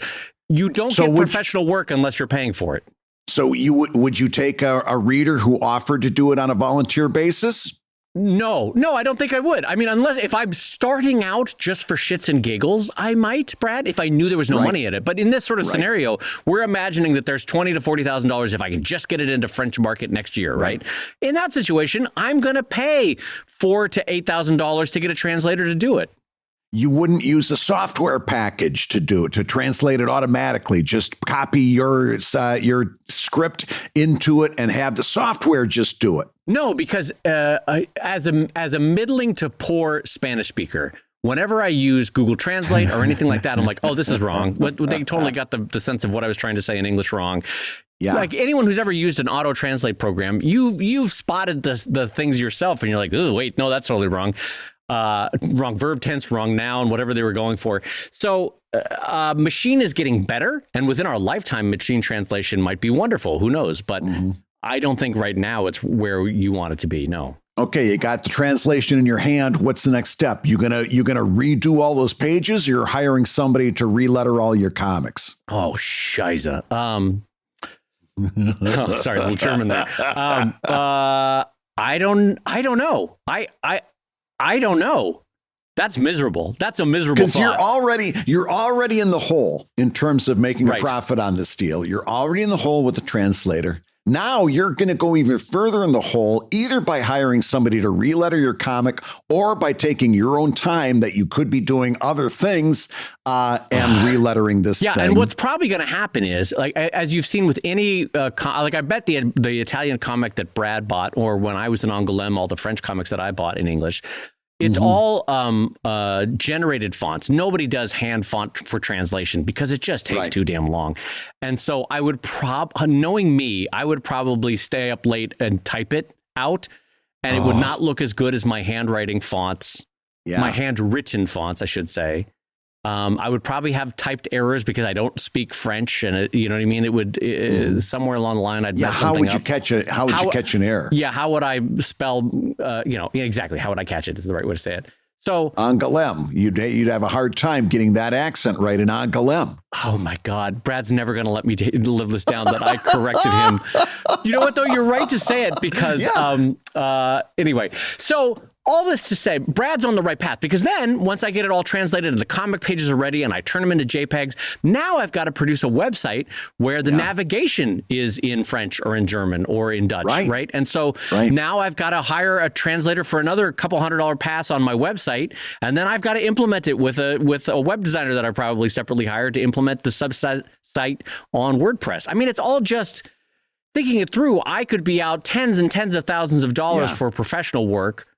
you don't get professional work unless you're paying for it. So would you take a reader who offered to do it on a volunteer basis? No, I don't think I would. I mean, unless if I'm starting out just for shits and giggles, I might, Brad, if I knew there was no money in it. But in this sort of scenario, we're imagining that there's $20,000 to $40,000 if I can just get it into French market next year, right? In that situation, I'm going to pay $4,000 to $8,000 to get a translator to do it. You wouldn't use a software package to do it, to translate it automatically. Just copy your script into it and have the software just do it. No, because as a middling to poor Spanish speaker, whenever I use Google Translate or anything like that, I'm like, oh, this is wrong. They totally got the sense of what I was trying to say in English wrong. Yeah. Like anyone who's ever used an auto translate program, you've spotted the things yourself, and you're like, oh, wait, no, that's totally wrong. Wrong verb tense, wrong noun, whatever they were going for. So machine is getting better, and within our lifetime, machine translation might be wonderful. Who knows? But I don't think right now it's where you want it to be. No. Okay, you got the translation in your hand. What's the next step? You gonna redo all those pages? You're hiring somebody to reletter all your comics. Oh, shiza. Oh, sorry, a little German there. I don't know. I don't know. That's miserable. That's a miserable thought. Because you're already in the hole in terms of making a profit on this deal. You're already in the hole with the translator. Now you're going to go even further in the hole, either by hiring somebody to reletter your comic or by taking your own time that you could be doing other things and relettering this thing. And what's probably going to happen is, like, as you've seen with any, like I bet the Italian comic that Brad bought, or when I was in Angoulême, all the French comics that I bought in English, it's all generated fonts. Nobody does hand font for translation because it just takes too damn long. And so I would knowing me, I would probably stay up late and type it out, and it would not look as good as my handwriting fonts, my handwritten fonts, I should say. I would probably have typed errors because I don't speak French, and you know what I mean. It would somewhere along the line I'd mess something up. How would you catch an error? Yeah, how would I spell? Exactly. How would I catch it? Is the right way to say it. So Angoulême, you'd have a hard time getting that accent right in Angoulême. Oh my God, Brad's never going to let me live this down that I corrected him. You know what though? You're right to say it because anyway. So all this to say, Brad's on the right path, because then once I get it all translated and the comic pages are ready and I turn them into JPEGs, now I've got to produce a website where the navigation is in French or in German or in Dutch, right? And so now I've got to hire a translator for another couple $100 pass on my website, and then I've got to implement it with a web designer that I probably separately hired to implement the site on WordPress. I mean, it's all just thinking it through. I could be out tens and tens of thousands of dollars for professional work.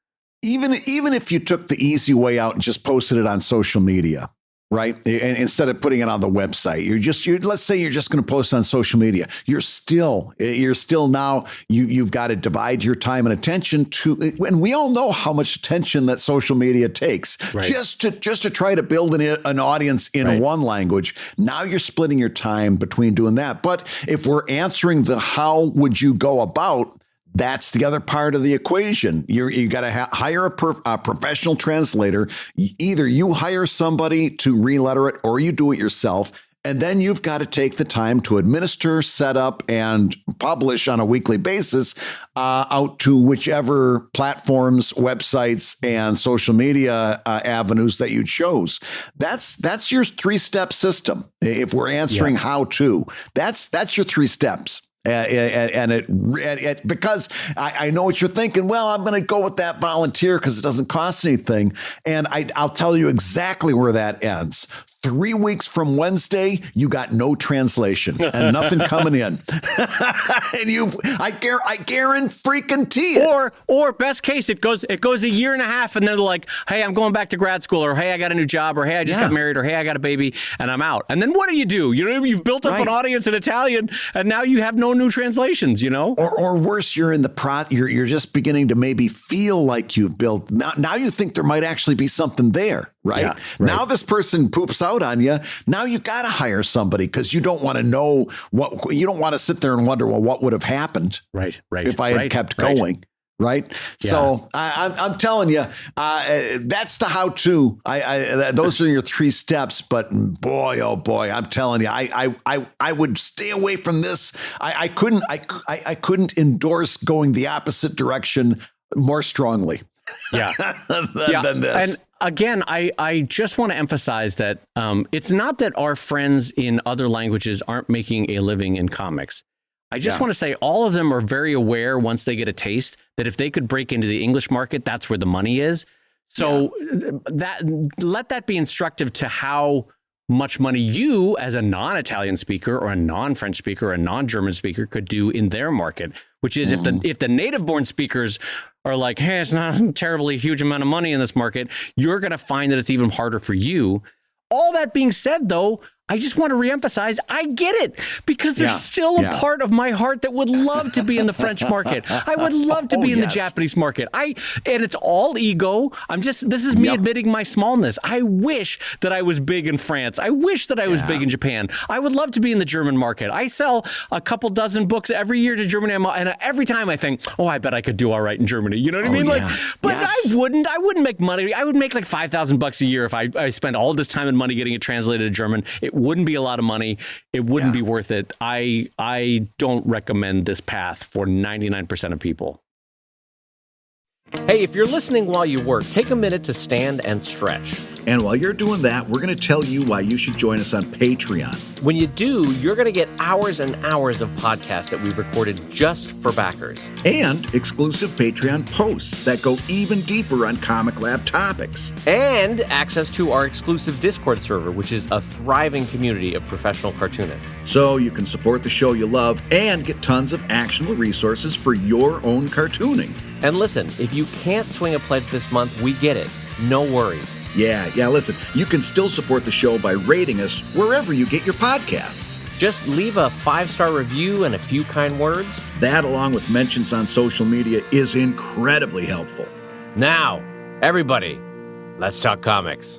Even if you took the easy way out and just posted it on social media, right? And instead of putting it on the website, let's say you're just going to post on social media. You're still now you've got to divide your time and attention to, and we all know how much attention that social media takes just to try to build an audience in one language. Now you're splitting your time between doing that. But if we're answering the how would you go about, that's the other part of the equation. You got to hire a professional translator. Either you hire somebody to reletter it or you do it yourself. And then you've got to take the time to administer, set up, and publish on a weekly basis out to whichever platforms, websites, and social media avenues that you chose. That's your 3-step system. If we're answering how to, that's your 3 steps. Because I know what you're thinking. Well, I'm going to go with that volunteer because it doesn't cost anything. And I'll tell you exactly where that ends. 3 weeks from Wednesday, you got no translation and nothing coming in. And I guarantee it. Or best case, it goes a year and a half, and they're like, hey, I'm going back to grad school, or hey, I got a new job, or hey, I just got married, or hey, I got a baby, and I'm out. And then what do? You've built up an audience in Italian, and now you have no new translations. Or worse, you're in the you're just beginning to maybe feel like you've built. Now you think there might actually be something there. Right? Yeah, Now this person poops out on you. Now you got to hire somebody because you don't want to know you don't want to sit there and wonder, well, what would have happened if I had kept going. Right. Yeah. So I'm telling you, that's the how-to. Those are your 3 steps. But boy, oh boy, I'm telling you, I would stay away from this. I couldn't endorse going the opposite direction more strongly. Yeah. than this. And again, I just want to emphasize that it's not that our friends in other languages aren't making a living in comics. I just want to say all of them are very aware once they get a taste that if they could break into the English market, that's where the money is. So let that be instructive to how much money you as a non-Italian speaker or a non-French speaker or a non-German speaker could do in their market, which is if the native born speakers are like, hey, it's not a terribly huge amount of money in this market, you're going to find that it's even harder for you. All that being said, though, I just want to reemphasize, I get it, because there's still a part of my heart that would love to be in the French market. I would love to be in the Japanese market. And it's all ego. This is me admitting my smallness. I wish that I was big in France. I wish that I was big in Japan. I would love to be in the German market. I sell a couple dozen books every year to Germany, and every time I think, I bet I could do all right in Germany. You know what I mean? But I wouldn't make money. I would make like $5,000 a year if I spent all this time and money getting it translated to German. It wouldn't be a lot of money. It wouldn't be worth it. I don't recommend this path for 99% of people. Hey, if you're listening while you work, take a minute to stand and stretch. And while you're doing that, we're going to tell you why you should join us on Patreon. When you do, you're going to get hours and hours of podcasts that we've recorded just for backers. And exclusive Patreon posts that go even deeper on Comic Lab topics. And access to our exclusive Discord server, which is a thriving community of professional cartoonists. So you can support the show you love and get tons of actionable resources for your own cartooning. And listen, if you can't swing a pledge this month, we get it. No worries. Yeah, listen, you can still support the show by rating us wherever you get your podcasts. Just leave a 5-star review and a few kind words. That, along with mentions on social media, is incredibly helpful. Now, everybody, let's talk comics.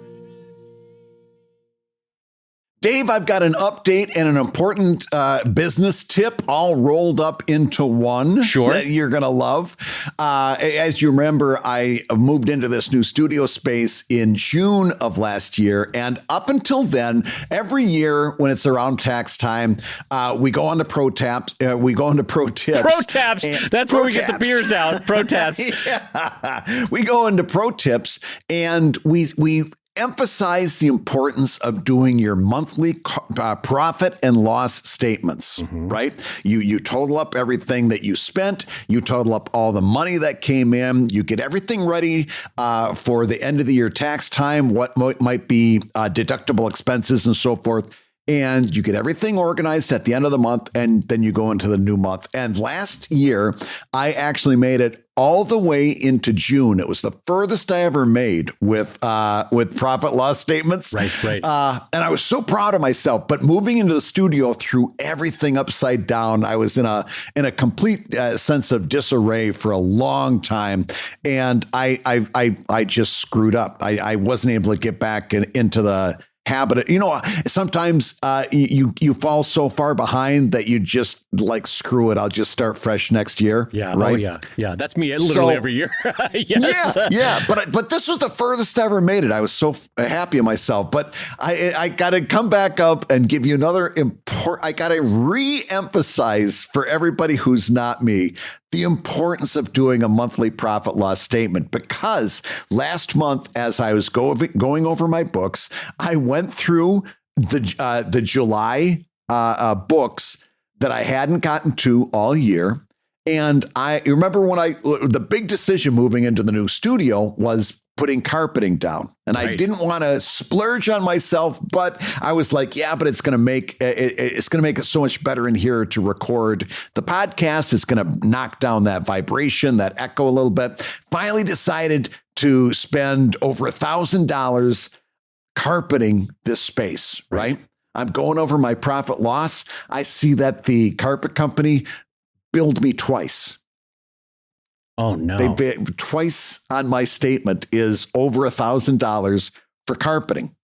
Dave, I've got an update and an important business tip all rolled up into one that you're going to love. As you remember, I moved into this new studio space in June of last year. And up until then, every year when it's around tax time, we go on to ProTips. We go into ProTips. ProTips. That's where we get the beers out. ProTips. We go into ProTips and we emphasize the importance of doing your monthly profit and loss statements, right? You total up everything that you spent, you total up all the money that came in, you get everything ready for the end of the year tax time, what might be deductible expenses and so forth. and you get everything organized at the end of the month, and then you go into the new month. And last year, I actually made it all the way into June. It was the furthest I ever made with profit loss statements. Right. And I was so proud of myself. But moving into the studio threw everything upside down. I was in a complete sense of disarray for a long time, and I just screwed up. I wasn't able to get back into the habit. Sometimes you fall so far behind that you just like, screw it, I'll just start fresh next year. Yeah. Right. Oh, yeah. That's me literally every year. Yes. Yeah. But this was the furthest I ever made it. I was so happy of myself. But I got to come back up and give you another I got to re-emphasize for everybody who's not me the importance of doing a monthly profit loss statement, because last month, as I was going over my books, I went through the July books that I hadn't gotten to all year. And I remember the big decision moving into the new studio was putting carpeting down. And I didn't want to splurge on myself, but I was like, yeah, but it's going to make it so much better in here to record the podcast. It's going to knock down that vibration, that echo a little bit. Finally decided to spend over $1,000 carpeting this space, right? I'm going over my profit loss. I see that the carpet company billed me twice. Oh, no. They twice on my statement is over $1,000 for carpeting.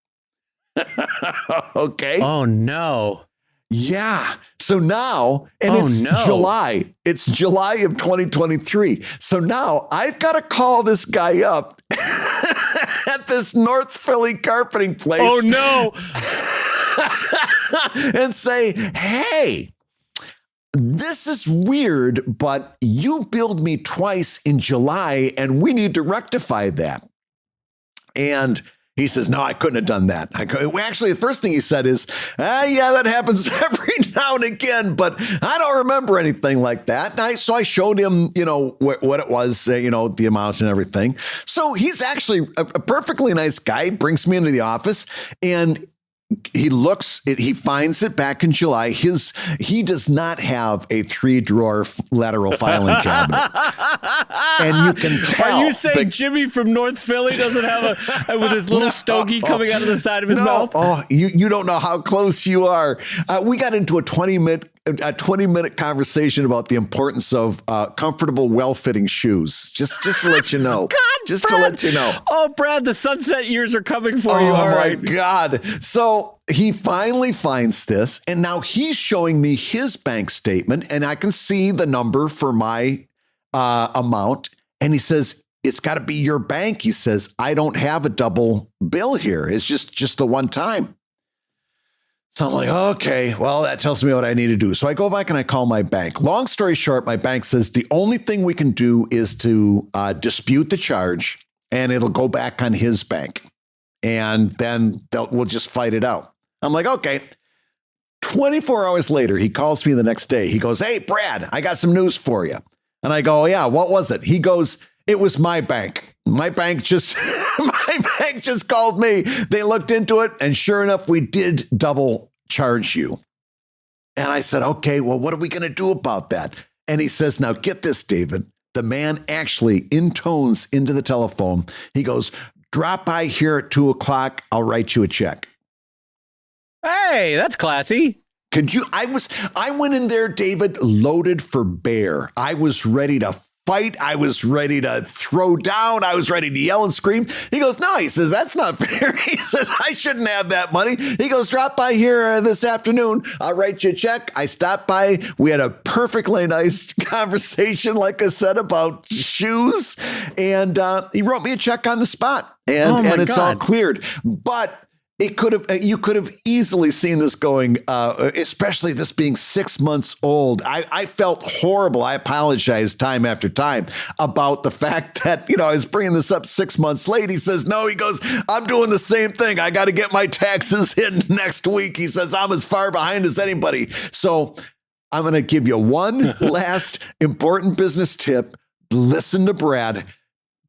Okay. Oh, no. Yeah. So now, and July. It's July of 2023. So now I've got to call this guy up at this North Philly carpeting place. Oh, no. And say, hey, this is weird, but you billed me twice in July and we need to rectify that. And he says, no, I couldn't have done that. Actually, the first thing he said is, yeah, that happens every now and again, but I don't remember anything like that. So I showed him, what it was, the amounts and everything. So he's actually a perfectly nice guy, brings me into the office, and he he finds it back in July. He does not have a 3-drawer lateral filing cabinet. And you can tell. Are you saying Jimmy from North Philly doesn't have with his little stogie coming out of the side of his mouth? Oh, you don't know how close you are. We got into a 20-minute conversation about the importance of comfortable, well-fitting shoes. Just to let you know. God, just Brad. to let you know. Oh, Brad, the sunset years are coming for you. All right. Oh, my God. So he finally finds this, and now he's showing me his bank statement, and I can see the number for my amount. And he says, it's got to be your bank. He says, I don't have a double bill here. It's just the one time. So I'm like, okay, well, that tells me what I need to do. So I go back and I call my bank. Long story short, my bank says the only thing we can do is to dispute the charge, and it'll go back on his bank. And then we'll just fight it out. I'm like, okay. 24 hours later, he calls me the next day. He goes, hey, Brad, I got some news for you. And I go, yeah, what was it? He goes, it was my bank. My bank just called me. They looked into it, and sure enough, we did double charge you. And I said, okay, well, what are we going to do about that? And he says, now get this, David. The man actually intones into the telephone. He goes, drop by here at 2:00. I'll write you a check. Hey, that's classy. Could you? I went in there, David, loaded for bear. I was ready to fight. I was ready to throw down. I was ready to yell and scream. He goes, no, he says, that's not fair. He says, I shouldn't have that money. He goes, drop by here this afternoon. I'll write you a check. I stopped by. We had a perfectly nice conversation, like I said, about shoes. And he wrote me a check on the spot. And it's all cleared. But you could have easily seen this going, especially this being 6 months old. I felt horrible. I apologized time after time about the fact that, I was bringing this up 6 months late. He says, no, he goes, I'm doing the same thing. I got to get my taxes in next week. He says, I'm as far behind as anybody. So I'm going to give you one last important business tip. Listen to Brad.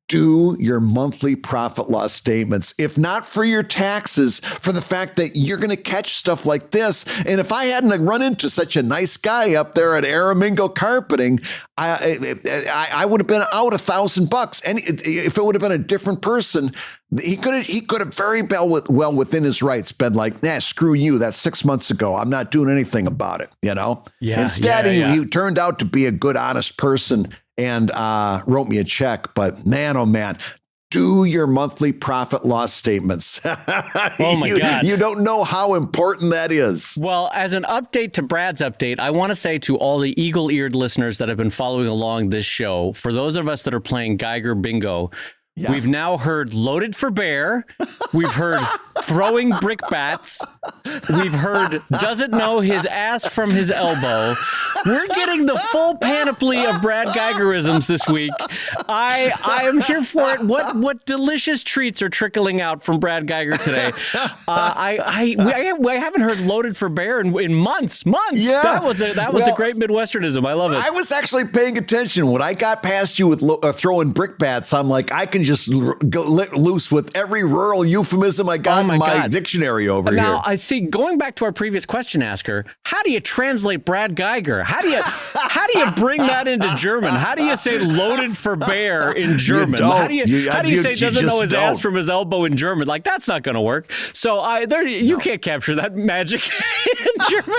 do your monthly profit loss statements. If not for your taxes, for the fact that you're going to catch stuff like this. And if I hadn't run into such a nice guy up there at Aramingo Carpeting, I would have been out $1,000. And if it would have been a different person, he could have very well within his rights been like, nah, screw you. That's 6 months ago. I'm not doing anything about it. Yeah. Instead, he turned out to be a good, honest person and wrote me a check. But man, oh man, do your monthly profit loss statements. Oh my God. You don't know how important that is. Well, as an update to Brad's update, I want to say to all the eagle-eared listeners that have been following along this show, for those of us that are playing Geiger Bingo, we've now heard loaded for bear. We've heard throwing brickbats. We've heard doesn't know his ass from his elbow. We're getting the full panoply of Brad Geigerisms this week. I am here for it. What delicious treats are trickling out from Brad Geiger today? I haven't heard loaded for bear in months. Yeah. That was a great Midwesternism. I love it. I was actually paying attention when I got past you with throwing brickbats. I'm like, I can just go let loose with every rural euphemism I got in my dictionary over here. Now, I see, going back to our previous question asker, how do you translate Brad Geiger? How do you bring that into German? How do you say loaded for bear in German? How do you say doesn't know his ass from his elbow in German? Like, that's not going to work. So you can't capture that magic in German.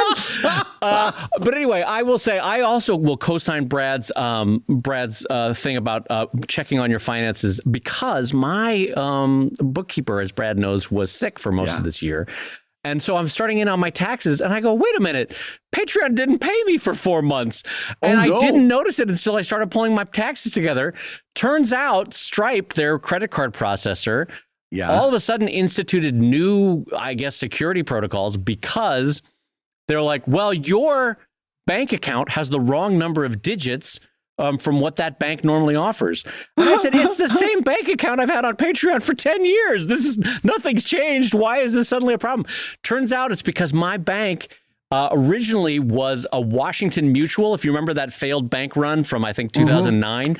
But anyway, I will say I also will co-sign Brad's thing about checking on your finances, because my bookkeeper, as Brad knows, was sick for most of this year. And so I'm starting in on my taxes, and I go, wait a minute, Patreon didn't pay me for 4 months. And I didn't notice it until I started pulling my taxes together. Turns out Stripe, their credit card processor, all of a sudden instituted new, I guess, security protocols, because they're like, well, your bank account has the wrong number of digits from what that bank normally offers. And I said, it's the same bank account I've had on Patreon for 10 years. Nothing's changed. Why is this suddenly a problem? Turns out it's because my bank originally was a Washington Mutual. If you remember that failed bank run from, I think, 2009.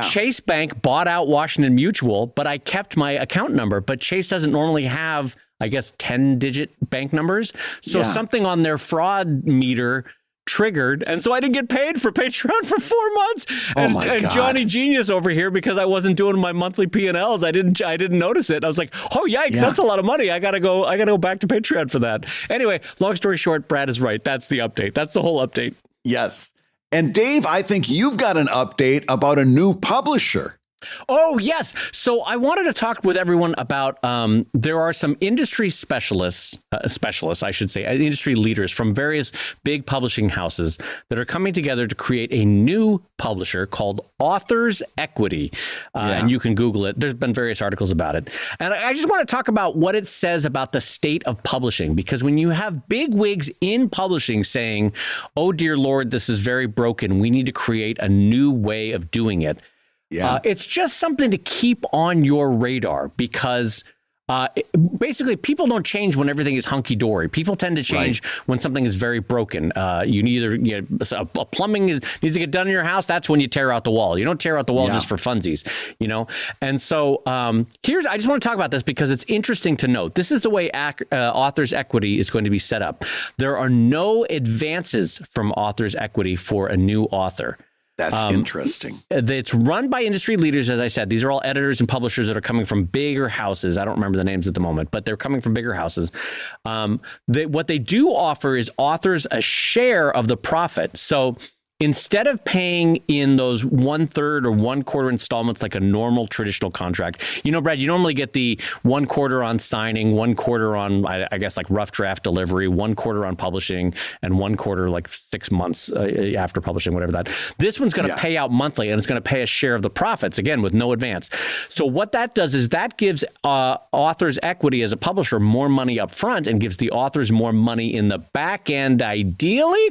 Chase Bank bought out Washington Mutual, but I kept my account number. But Chase doesn't normally have, I guess, 10-digit bank numbers. So something on their fraud meter triggered, and so I didn't get paid for Patreon for 4 months. And Johnny Genius over here, because I wasn't doing my monthly P&Ls, I didn't notice it. I was like, oh yikes, that's a lot of money. I gotta go back to Patreon for that. Anyway, long story short, Brad is right. That's the update. That's the whole update. Yes. And Dave, I think you've got an update about a new publisher. Oh, yes. So I wanted to talk with everyone about there are some industry specialists, I should say, industry leaders from various big publishing houses that are coming together to create a new publisher called Authors Equity. And you can Google it. There's been various articles about it. And I just want to talk about what it says about the state of publishing, because when you have big wigs in publishing saying, oh, dear Lord, this is very broken, we need to create a new way of doing it. It's just something to keep on your radar, because basically people don't change when everything is hunky-dory. People tend to change when something is very broken. Plumbing needs to get done in your house. That's when you tear out the wall. You don't tear out the wall just for funsies, And so I just want to talk about this because it's interesting to note. This is the way Authors Equity is going to be set up. There are no advances from Authors Equity for a new author. That's interesting. It's run by industry leaders, as I said. These are all editors and publishers that are coming from bigger houses. I don't remember the names at the moment, but they're coming from bigger houses. What they do offer is authors a share of the profit. So instead of paying in those 1/3 or 1/4 installments like a normal traditional contract, Brad, you normally get the 1/4 on signing, 1/4 on, I guess, like rough draft delivery, 1/4 on publishing, and 1/4 like 6 months after publishing, whatever that. This one's going to pay out monthly, and it's going to pay a share of the profits, again, with no advance. So what that does is that gives Authors Equity as a publisher more money up front and gives the authors more money in the back end, ideally, ?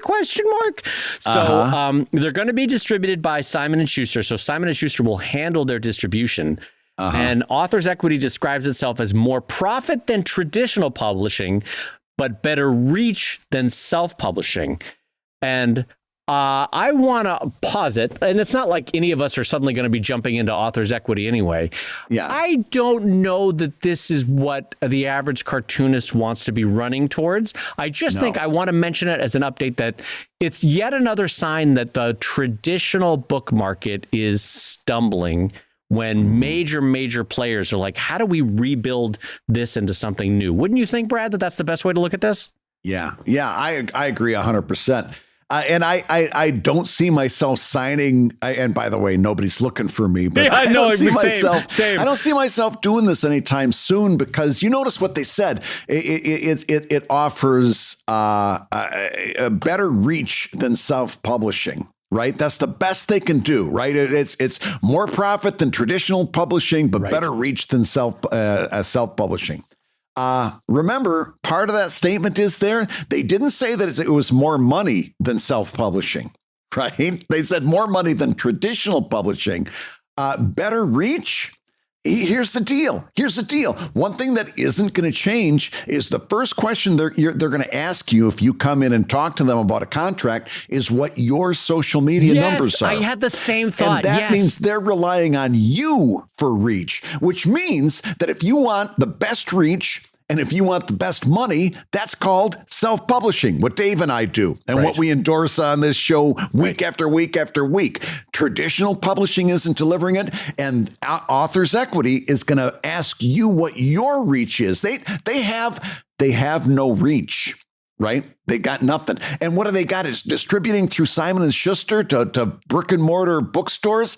So they're going to be distributed by Simon & Schuster. So Simon & Schuster will handle their distribution. And Authors Equity describes itself as more profit than traditional publishing, but better reach than self-publishing. And I want to posit, and it's not like any of us are suddenly going to be jumping into author's equity anyway. Yeah. I don't know that this is what the average cartoonist wants to be running towards. I just think I want to mention it as an update that it's yet another sign that the traditional book market is stumbling when major players are like, how do we rebuild this into something new? Wouldn't you think, Brad, that that's the best way to look at this? Yeah, I agree 100%. And I don't see myself signing. And by the way, nobody's looking for me. But Yeah, I no, don't see same. I don't see myself doing this anytime soon, because you notice what they said. It offers a better reach than self-publishing. Right, that's the best they can do. Right, it's more profit than traditional publishing, but better reach than self-publishing. Remember, part of that statement is there. They didn't say that it was more money than self-publishing, right? They said more money than traditional publishing. Better reach. Here's the deal. One thing that isn't going to change is the first question they're going to ask you if you come in and talk to them about a contract is what your social media numbers are. I had the same thought. And that means they're relying on you for reach, which means that if you want the best reach and if you want the best money, that's called self-publishing, what Dave and I do, and what we endorse on this show week after week after week. Traditional publishing isn't delivering it, and Author's Equity is going to ask you what your reach is. They have no reach. Right? They got nothing. And what do they got? Is distributing through Simon & Schuster to brick and mortar bookstores.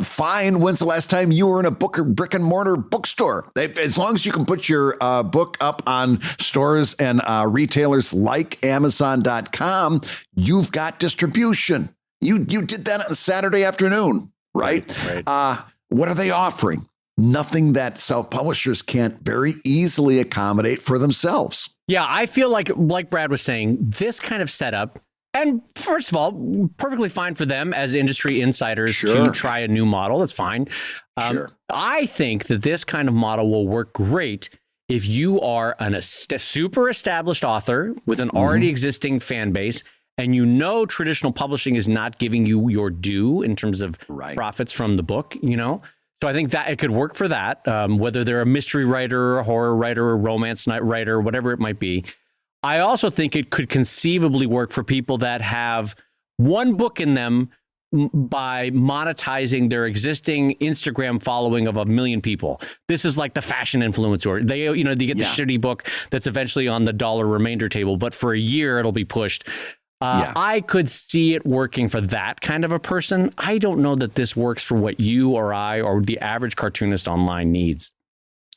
Fine. When's the last time you were in a brick and mortar bookstore? As long as you can put your book up on stores and retailers like Amazon.com, you've got distribution. You did that on a Saturday afternoon, right? What are they offering? Nothing that self-publishers can't very easily accommodate for themselves. Yeah, I feel like Brad was saying, this kind of setup, and first of all, perfectly fine for them as industry insiders to try a new model. That's fine. I think that this kind of model will work great if you are a super established author with an already existing fan base, and you know traditional publishing is not giving you your due in terms of profits from the book, you know? So I think that it could work for that, whether they're a mystery writer, a horror writer, a romance writer, whatever it might be. I also think it could conceivably work for people that have one book in them by monetizing their existing Instagram following of 1 million people. This is like the fashion influencer. They get the shitty book that's eventually on the dollar remainder table, but for a year it'll be pushed. I could see it working for that kind of a person. I don't know that this works for what you or I or the average cartoonist online needs.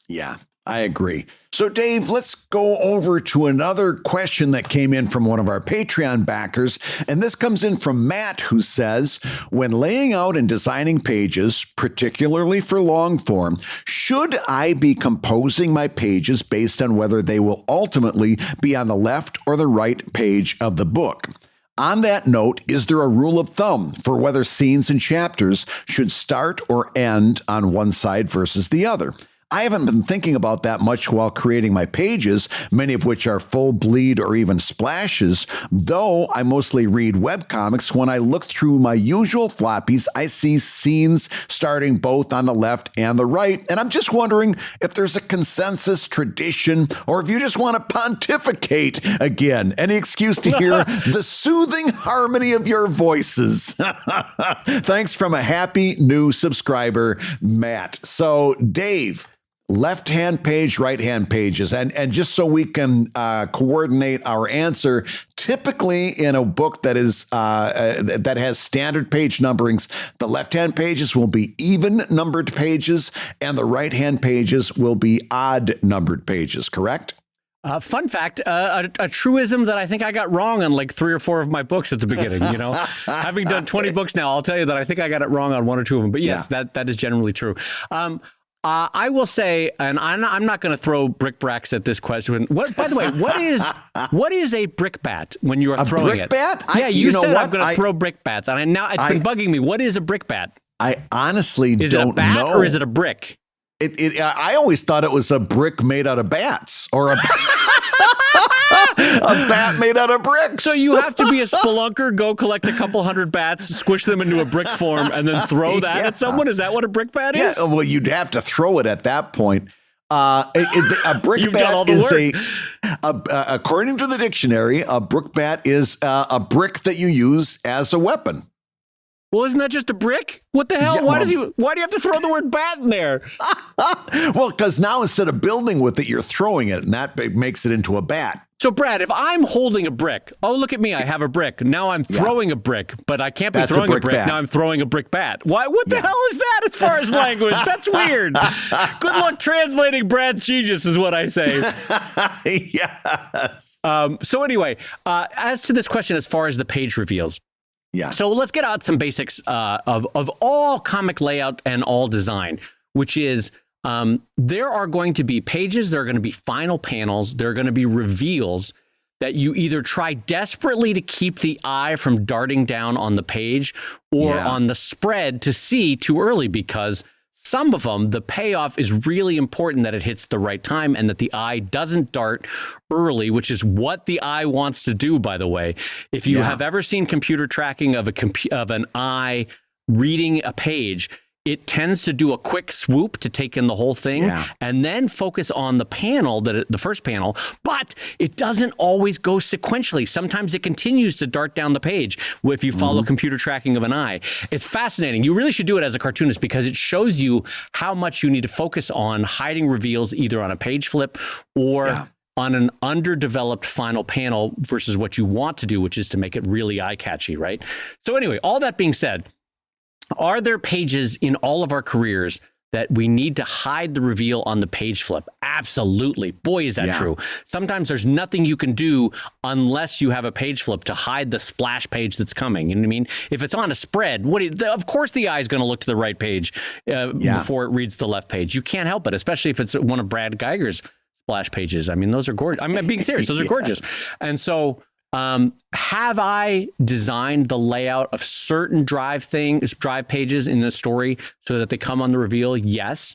Yeah, I agree. So, Dave, let's go over to another question that came in from one of our Patreon backers. And this comes in from Matt, who says, when laying out and designing pages, particularly for long form, should I be composing my pages based on whether they will ultimately be on the left or the right page of the book? On that note, is there a rule of thumb for whether scenes and chapters should start or end on one side versus the other? I haven't been thinking about that much while creating my pages, many of which are full bleed or even splashes, though I mostly read webcomics. When I look through my usual floppies, I see scenes starting both on the left and the right, and I'm just wondering if there's a consensus tradition or if you just want to pontificate again. Any excuse to hear the soothing harmony of your voices. Thanks from a happy new subscriber, Matt. So, Dave, left-hand page, right-hand pages. And just so we can coordinate our answer, typically in a book that is that has standard page numberings, the left-hand pages will be even numbered pages and the right-hand pages will be odd numbered pages, correct? Fun fact, a truism that I think I got wrong on like 3 or 4 of my books at the beginning, you know. Having done 20 books now, I'll tell you that I think I got it wrong on 1 or 2 of them. But yes, that is generally true. I will say, and I'm not going to throw brickbats at this question. By the way, what is a brickbat when you are throwing it? A brickbat? Yeah, you said I'm going to throw brickbats, and now it's been bugging me. What is a brickbat? I honestly don't know. Is it a bat or is it a brick? I always thought it was a brick made out of bats or a. A bat made out of bricks. So you have to be a spelunker, go collect a couple hundred bats, squish them into a brick form, and then throw that at someone? Is that what a brick bat is? Yeah, well, you'd have to throw it at that point. A brick You've done all bat the is according to the dictionary, a brick bat is a brick that you use as a weapon. Well, isn't that just a brick? What the hell? Yeah, Why do you have to throw the word bat in there? Well, because now instead of building with it, you're throwing it, and that makes it into a bat. So, Brad, if I'm holding a brick, oh, look at me, I have a brick. Now I'm throwing a brick, but I can't be That's throwing a a brick. bat. Now I'm throwing a brick bat. Why? What the hell is that as far as language? That's weird. Good luck translating Brad's genius is what I say. Yes. So anyway, as to this question, as far as the page reveals. Yeah. So let's get out some basics of all comic layout and all design, which is there are going to be pages, there are going to be final panels, there are going to be reveals that you either try desperately to keep the eye from darting down on the page or on the spread to see too early, because some of them, the payoff is really important that it hits the right time and that the eye doesn't dart early, which is what the eye wants to do, by the way. If you have ever seen computer tracking of an eye reading a page, it tends to do a quick swoop to take in the whole thing and then focus on the panel, the first panel, but it doesn't always go sequentially. Sometimes it continues to dart down the page if you follow computer tracking of an eye. It's fascinating. You really should do it as a cartoonist because it shows you how much you need to focus on hiding reveals either on a page flip or on an underdeveloped final panel versus what you want to do, which is to make it really eye-catchy, right? So anyway, all that being said, are there pages in all of our careers that we need to hide the reveal on the page flip? Absolutely. Boy, is that true. Sometimes there's nothing you can do unless you have a page flip to hide the splash page that's coming. You know what I mean? If it's on a spread, of course the eye is going to look to the right page before it reads the left page. You can't help it, especially if it's one of Brad Geiger's splash pages. I mean, those are gorgeous. I'm being serious. Those are gorgeous. And so have I designed the layout of certain drive pages in the story so that they come on the reveal? Yes.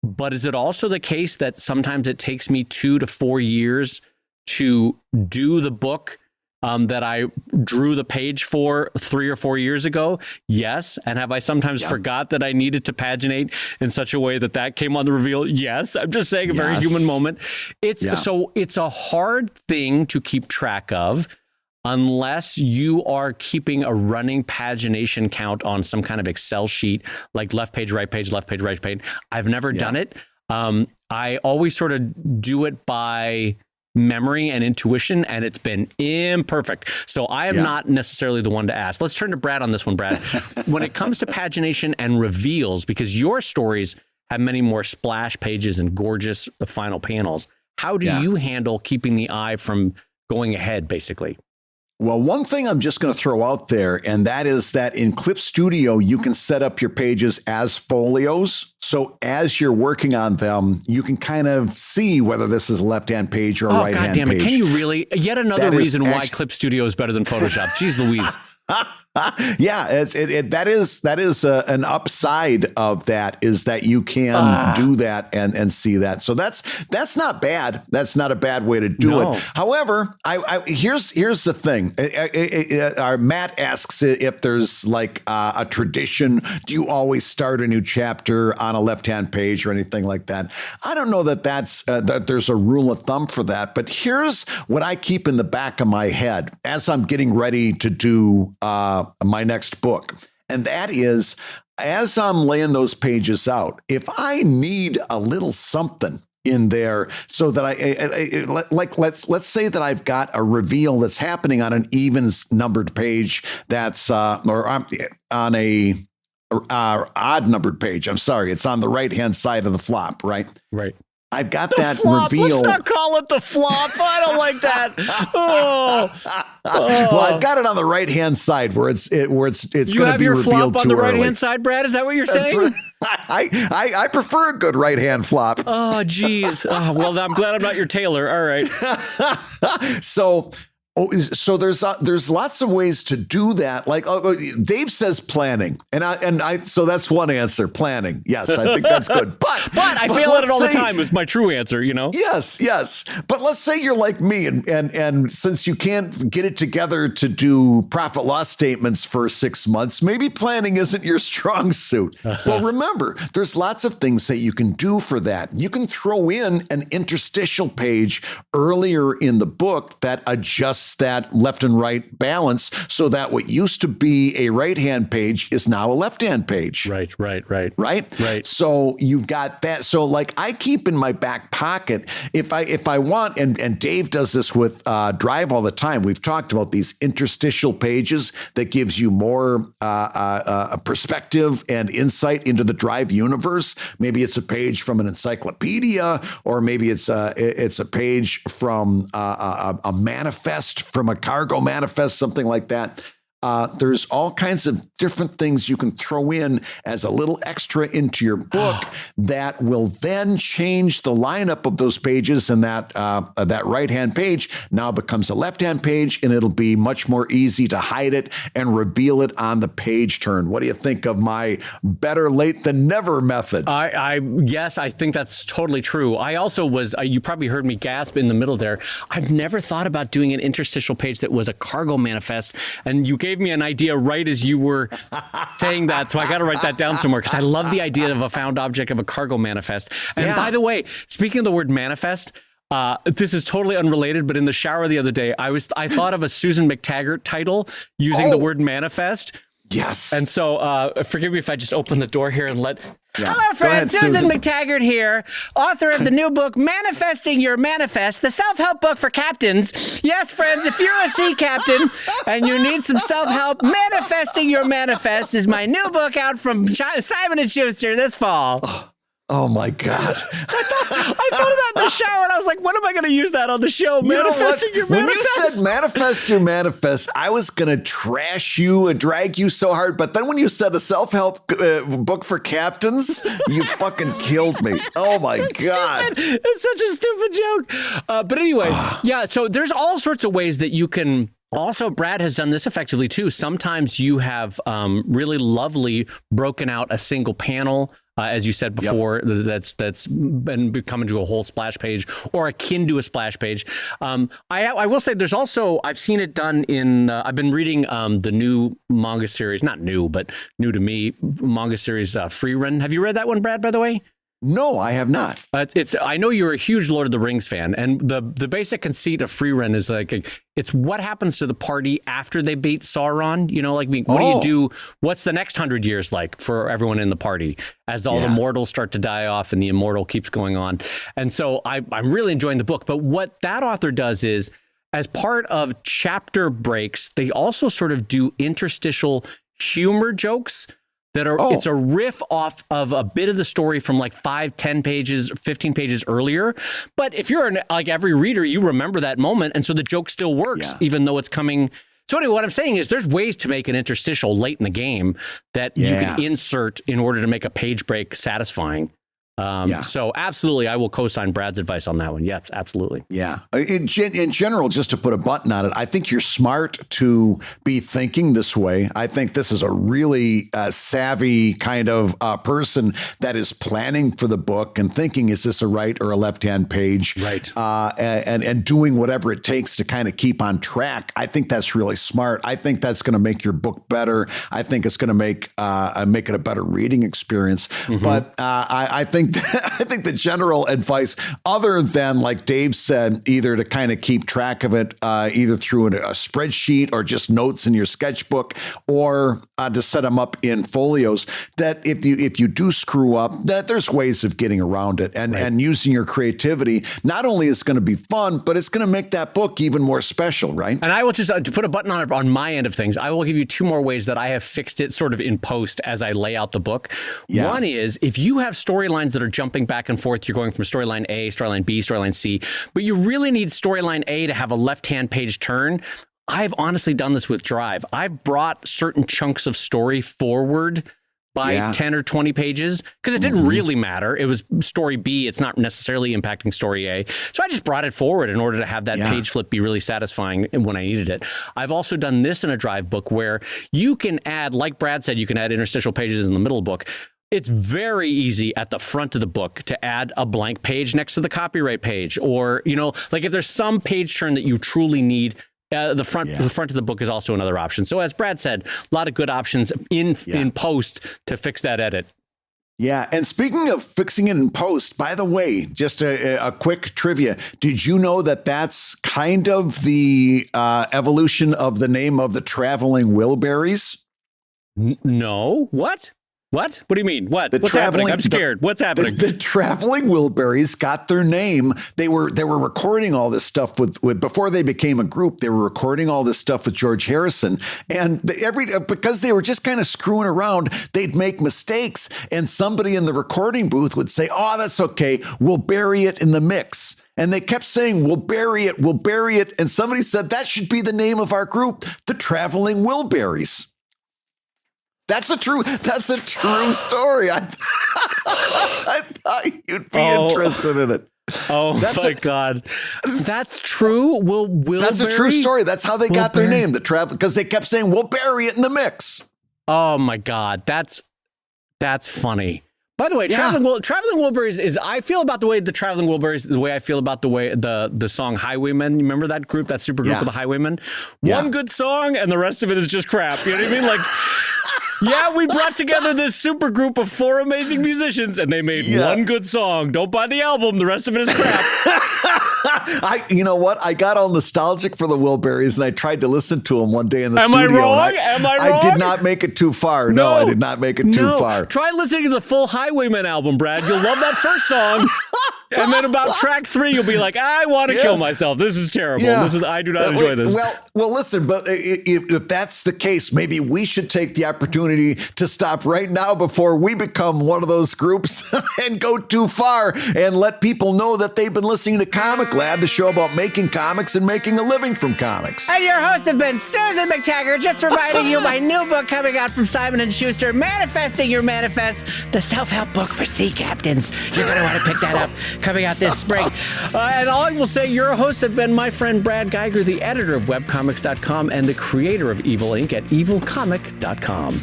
But is it also the case that sometimes it takes me 2 to 4 years to do the book that I drew the page for 3 or 4 years ago? Yes. And have I sometimes forgot that I needed to paginate in such a way that came on the reveal? Yes. I'm just saying a very human moment. So it's a hard thing to keep track of unless you are keeping a running pagination count on some kind of Excel sheet, like left page, right page, left page, right page. I've never done it. I always sort of do it by memory and intuition, and it's been imperfect. So I am not necessarily the one to ask. Let's turn to Brad on this one, Brad. When it comes to pagination and reveals, because your stories have many more splash pages and gorgeous final panels, how do you handle keeping the eye from going ahead, basically? Well, one thing I'm just going to throw out there, and that is that in Clip Studio, you can set up your pages as folios. So as you're working on them, you can kind of see whether this is a left-hand page or a right-hand page. Oh, God damn it. Can you really? Yet another reason why Clip Studio is better than Photoshop. Jeez Louise. That is an upside of that, is that you can do that and see that. So that's not bad. That's not a bad way to do it. However, here's the thing. Our Matt asks if there's like a tradition. Do you always start a new chapter on a left-hand page or anything like that? I don't know that that there's a rule of thumb for that. But here's what I keep in the back of my head as I'm getting ready to do my next book. And that is, as I'm laying those pages out, if I need a little something in there so that let's say that I've got a reveal that's happening on an evens numbered page that's or on a odd numbered page. I'm sorry. It's on the right-hand side of the flop, right? Right. I've got the that flop. reveal. Let's not call it the flop. I don't like that. Well, I've got it on the right-hand side where it's going to be revealed too early. You have your flop on the right-hand side, Brad? Is that what you're saying? Right. I prefer a good right-hand flop. Oh, geez. Well, I'm glad I'm not your tailor. All right. So So there's lots of ways to do that. Like Dave says planning, and I so that's one answer, planning. Yes, I think that's good. But I fail at it all the time is my true answer, Yes. But let's say you're like me and since you can't get it together to do profit loss statements for 6 months, maybe planning isn't your strong suit. Well, remember, there's lots of things that you can do for that. You can throw in an interstitial page earlier in the book that adjusts that left and right balance so that what used to be a right-hand page is now a left-hand page. Right. So you've got that. So like I keep in my back pocket, if I want, and Dave does this with Drive all the time. We've talked about these interstitial pages that gives you more perspective and insight into the Drive universe. Maybe it's a page from an encyclopedia, or maybe it's a page from a manifest, from a cargo manifest, something like that. There's all kinds of different things you can throw in as a little extra into your book that will then change the lineup of those pages, and that right-hand page now becomes a left-hand page, and it'll be much more easy to hide it and reveal it on the page turn. What do you think of my better late than never method? Yes, I think that's totally true. I also you probably heard me gasp in the middle there. I've never thought about doing an interstitial page that was a cargo manifest, and you gave me an idea right as you were saying that, so I got to write that down somewhere because I love the idea of a found object of a cargo manifest. And by the way, speaking of the word manifest, this is totally unrelated, but in the shower the other day, I thought of a Susan McTaggart title using the word manifest. Yes. And so forgive me if I just open the door here and let... Yeah. Hello, friends. Ahead, Susan McTaggart here, author of the new book, Manifesting Your Manifest, the self-help book for captains. Yes, friends, if you're a sea captain and you need some self-help, Manifesting Your Manifest is my new book out from Simon & Schuster this fall. Oh my God. I thought of that in the shower and I was like, when am I going to use that on the show? Manifesting your manifest. When you said manifest your manifest, I was going to trash you and drag you so hard. But then when you said a self-help book for captains, you fucking killed me. Oh my God. Stupid. It's such a stupid joke. But anyway, so there's all sorts of ways that you can. Also, Brad has done this effectively too. Sometimes you have really lovely broken out a single panel, as you said before, that's been becoming to a whole splash page or akin to a splash page. I will say there's also, I've seen it done in, I've been reading the new manga series, not new, but new to me, manga series Free Run. Have you read that one, Brad, by the way? No, I have not. I know you're a huge Lord of the Rings fan, and the basic conceit of Free Run is like it's what happens to the party after they beat Sauron. What do you do? What's the next 100 years like for everyone in the party as all the mortals start to die off and the immortal keeps going on? And so I'm really enjoying the book. But what that author does is, as part of chapter breaks, they also sort of do interstitial humor jokes. It's a riff off of a bit of the story from like 5, 10 pages, 15 pages earlier. But if you're like every reader, you remember that moment. And so the joke still works, even though it's coming. So anyway, what I'm saying is there's ways to make an interstitial late in the game that you can insert in order to make a page break satisfying. So absolutely, I will co-sign Brad's advice on that one. Yes, absolutely. Yeah. In general, just to put a button on it, I think you're smart to be thinking this way. I think this is a really savvy kind of person that is planning for the book and thinking, is this a right or a left-hand page? Right. And doing whatever it takes to kind of keep on track. I think that's really smart. I think that's going to make your book better. I think it's going to make it a better reading experience. Mm-hmm. But I think the general advice, other than like Dave said, either to kind of keep track of it, either through a spreadsheet or just notes in your sketchbook, or to set them up in folios, that if you do screw up, that there's ways of getting around it and using your creativity. Not only is it going to be fun, but it's going to make that book even more special, right? And I will just to put a button on it on my end of things, I will give you 2 more ways that I have fixed it sort of in post as I lay out the book. Yeah. One is, if you have storylines that are jumping back and forth, you're going from storyline A, storyline B, storyline C, but you really need storyline A to have a left-hand page turn. I've honestly done this with Drive. I've brought certain chunks of story forward by 10 or 20 pages because it didn't really matter. It was story B. It's not necessarily impacting story A. So I just brought it forward in order to have that page flip be really satisfying when I needed it. I've also done this in a Drive book where you can add, like Brad said, you can add interstitial pages in the middle of the book. It's very easy at the front of the book to add a blank page next to the copyright page, or, like if there's some page turn that you truly need, the front of the book is also another option. So as Brad said, a lot of good options in post to fix that edit. Yeah. And speaking of fixing it in post, by the way, just a quick trivia. Did you know that that's kind of the evolution of the name of the Traveling Wilburys? No. What? What do you mean? What's happening? I'm scared. What's happening? The Traveling Wilburys got their name. They were recording all this stuff with before they became a group. They were recording all this stuff with George Harrison, and because they were just kind of screwing around, they'd make mistakes, and somebody in the recording booth would say, "Oh, that's okay. We'll bury it in the mix." And they kept saying, we'll bury it. And somebody said, that should be the name of our group, the Traveling Wilburys. That's a true story. I thought you'd be interested in it. Oh, my God. That's true? That's a true story. That's how they got their name, the Travel, because they kept saying, we'll bury it in the mix. Oh, my God. That's funny. By the way, Traveling Wilburys is, I feel about the way the Traveling Wilburys, the way I feel about the way the song Highwaymen. You remember that group, that super group of the Highwaymen? One good song and the rest of it is just crap. You know what I mean? Like, yeah, we brought together this super group of 4 amazing musicians and they made one good song. Don't buy the album. The rest of it is crap. You know what? I got all nostalgic for the Wilburys and I tried to listen to them one day in the studio. Am I wrong? I did not make it too far. No, I did not make it too far. Try listening to the full Highwaymen album, Brad. You'll love that first song. And then about track 3, you'll be like, I want to kill myself. This is terrible. Yeah. I do not enjoy this. Well, listen, but if that's the case, maybe we should take the opportunity to stop right now before we become one of those groups and go too far and let people know that they've been listening to Comic Lab, the show about making comics and making a living from comics. And your hosts have been Susan McTaggart, just reminding you my new book coming out from Simon & Schuster, Manifesting Your Manifest, the self-help book for sea captains. You're going to want to pick that up. Coming out this spring. And all I will say, your hosts have been my friend Brad Geiger, the editor of webcomics.com and the creator of Evil Inc. at evilcomic.com.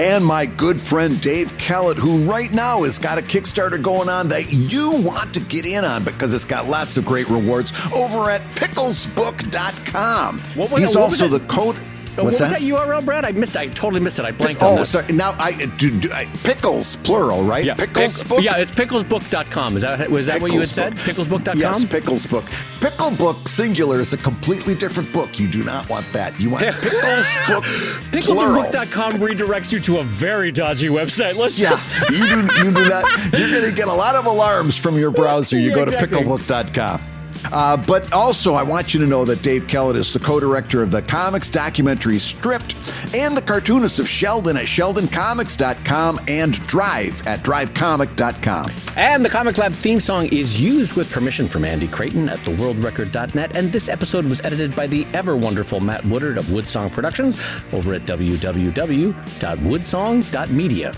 And my good friend Dave Kellett, who right now has got a Kickstarter going on that you want to get in on because it's got lots of great rewards over at picklesbook.com. He's also the code. What was that URL, Brad? I totally missed it. I blanked on that. Oh, sorry. Now I pickles, plural, right? Yeah, Picklesbook? Yeah, it's picklesbook.com. Was that what you had said? Picklesbook.com? Yes, Picklesbook. Picklebook singular is a completely different book. You do not want that. You want Picklesbook plural. Picklesbook.com redirects you to a very dodgy website. You do not. You're going to get a lot of alarms from your browser. You go to picklebook.com. But also, I want you to know that Dave Kellett is the co-director of the comics documentary Stripped and the cartoonist of Sheldon at sheldoncomics.com and Drive at drivecomic.com. And the Comic Lab theme song is used with permission from Andy Creighton at theworldrecord.net. And this episode was edited by the ever-wonderful Matt Woodard of Woodsong Productions over at www.woodsong.media.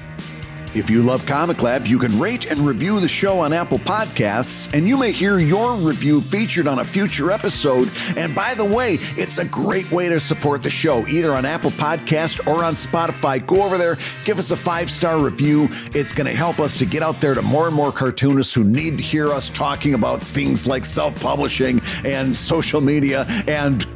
If you love Comic Lab, you can rate and review the show on Apple Podcasts, and you may hear your review featured on a future episode. And by the way, it's a great way to support the show, either on Apple Podcasts or on Spotify. Go over there, give us a 5-star review. It's going to help us to get out there to more and more cartoonists who need to hear us talking about things like self-publishing and social media and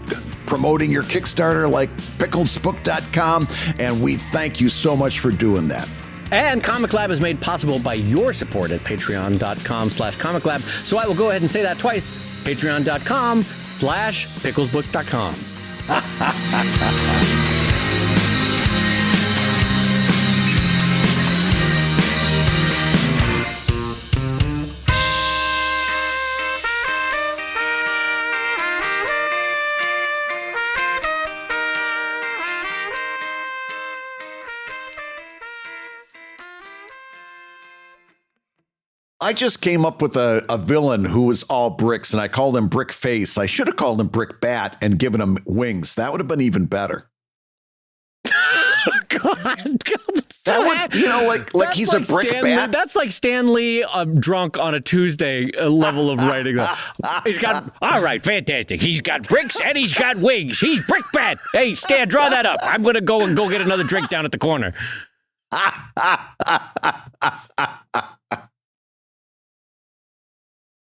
promoting your Kickstarter like picklesbook.com. And we thank you so much for doing that. And Comic Lab is made possible by your support at patreon.com/Comic Lab. So I will go ahead and say that twice. Patreon.com/picklesbook.com. I just came up with a villain who was all bricks, and I called him Brick Face. I should have called him Brick Bat and given him wings. That would have been even better. God. That would, like he's a brick bat. That's like Stan Lee drunk on a Tuesday level of writing. He's got, all right, fantastic. He's got bricks and he's got wings. He's brick bat. Hey, Stan, draw that up. I'm going to go get another drink down at the corner.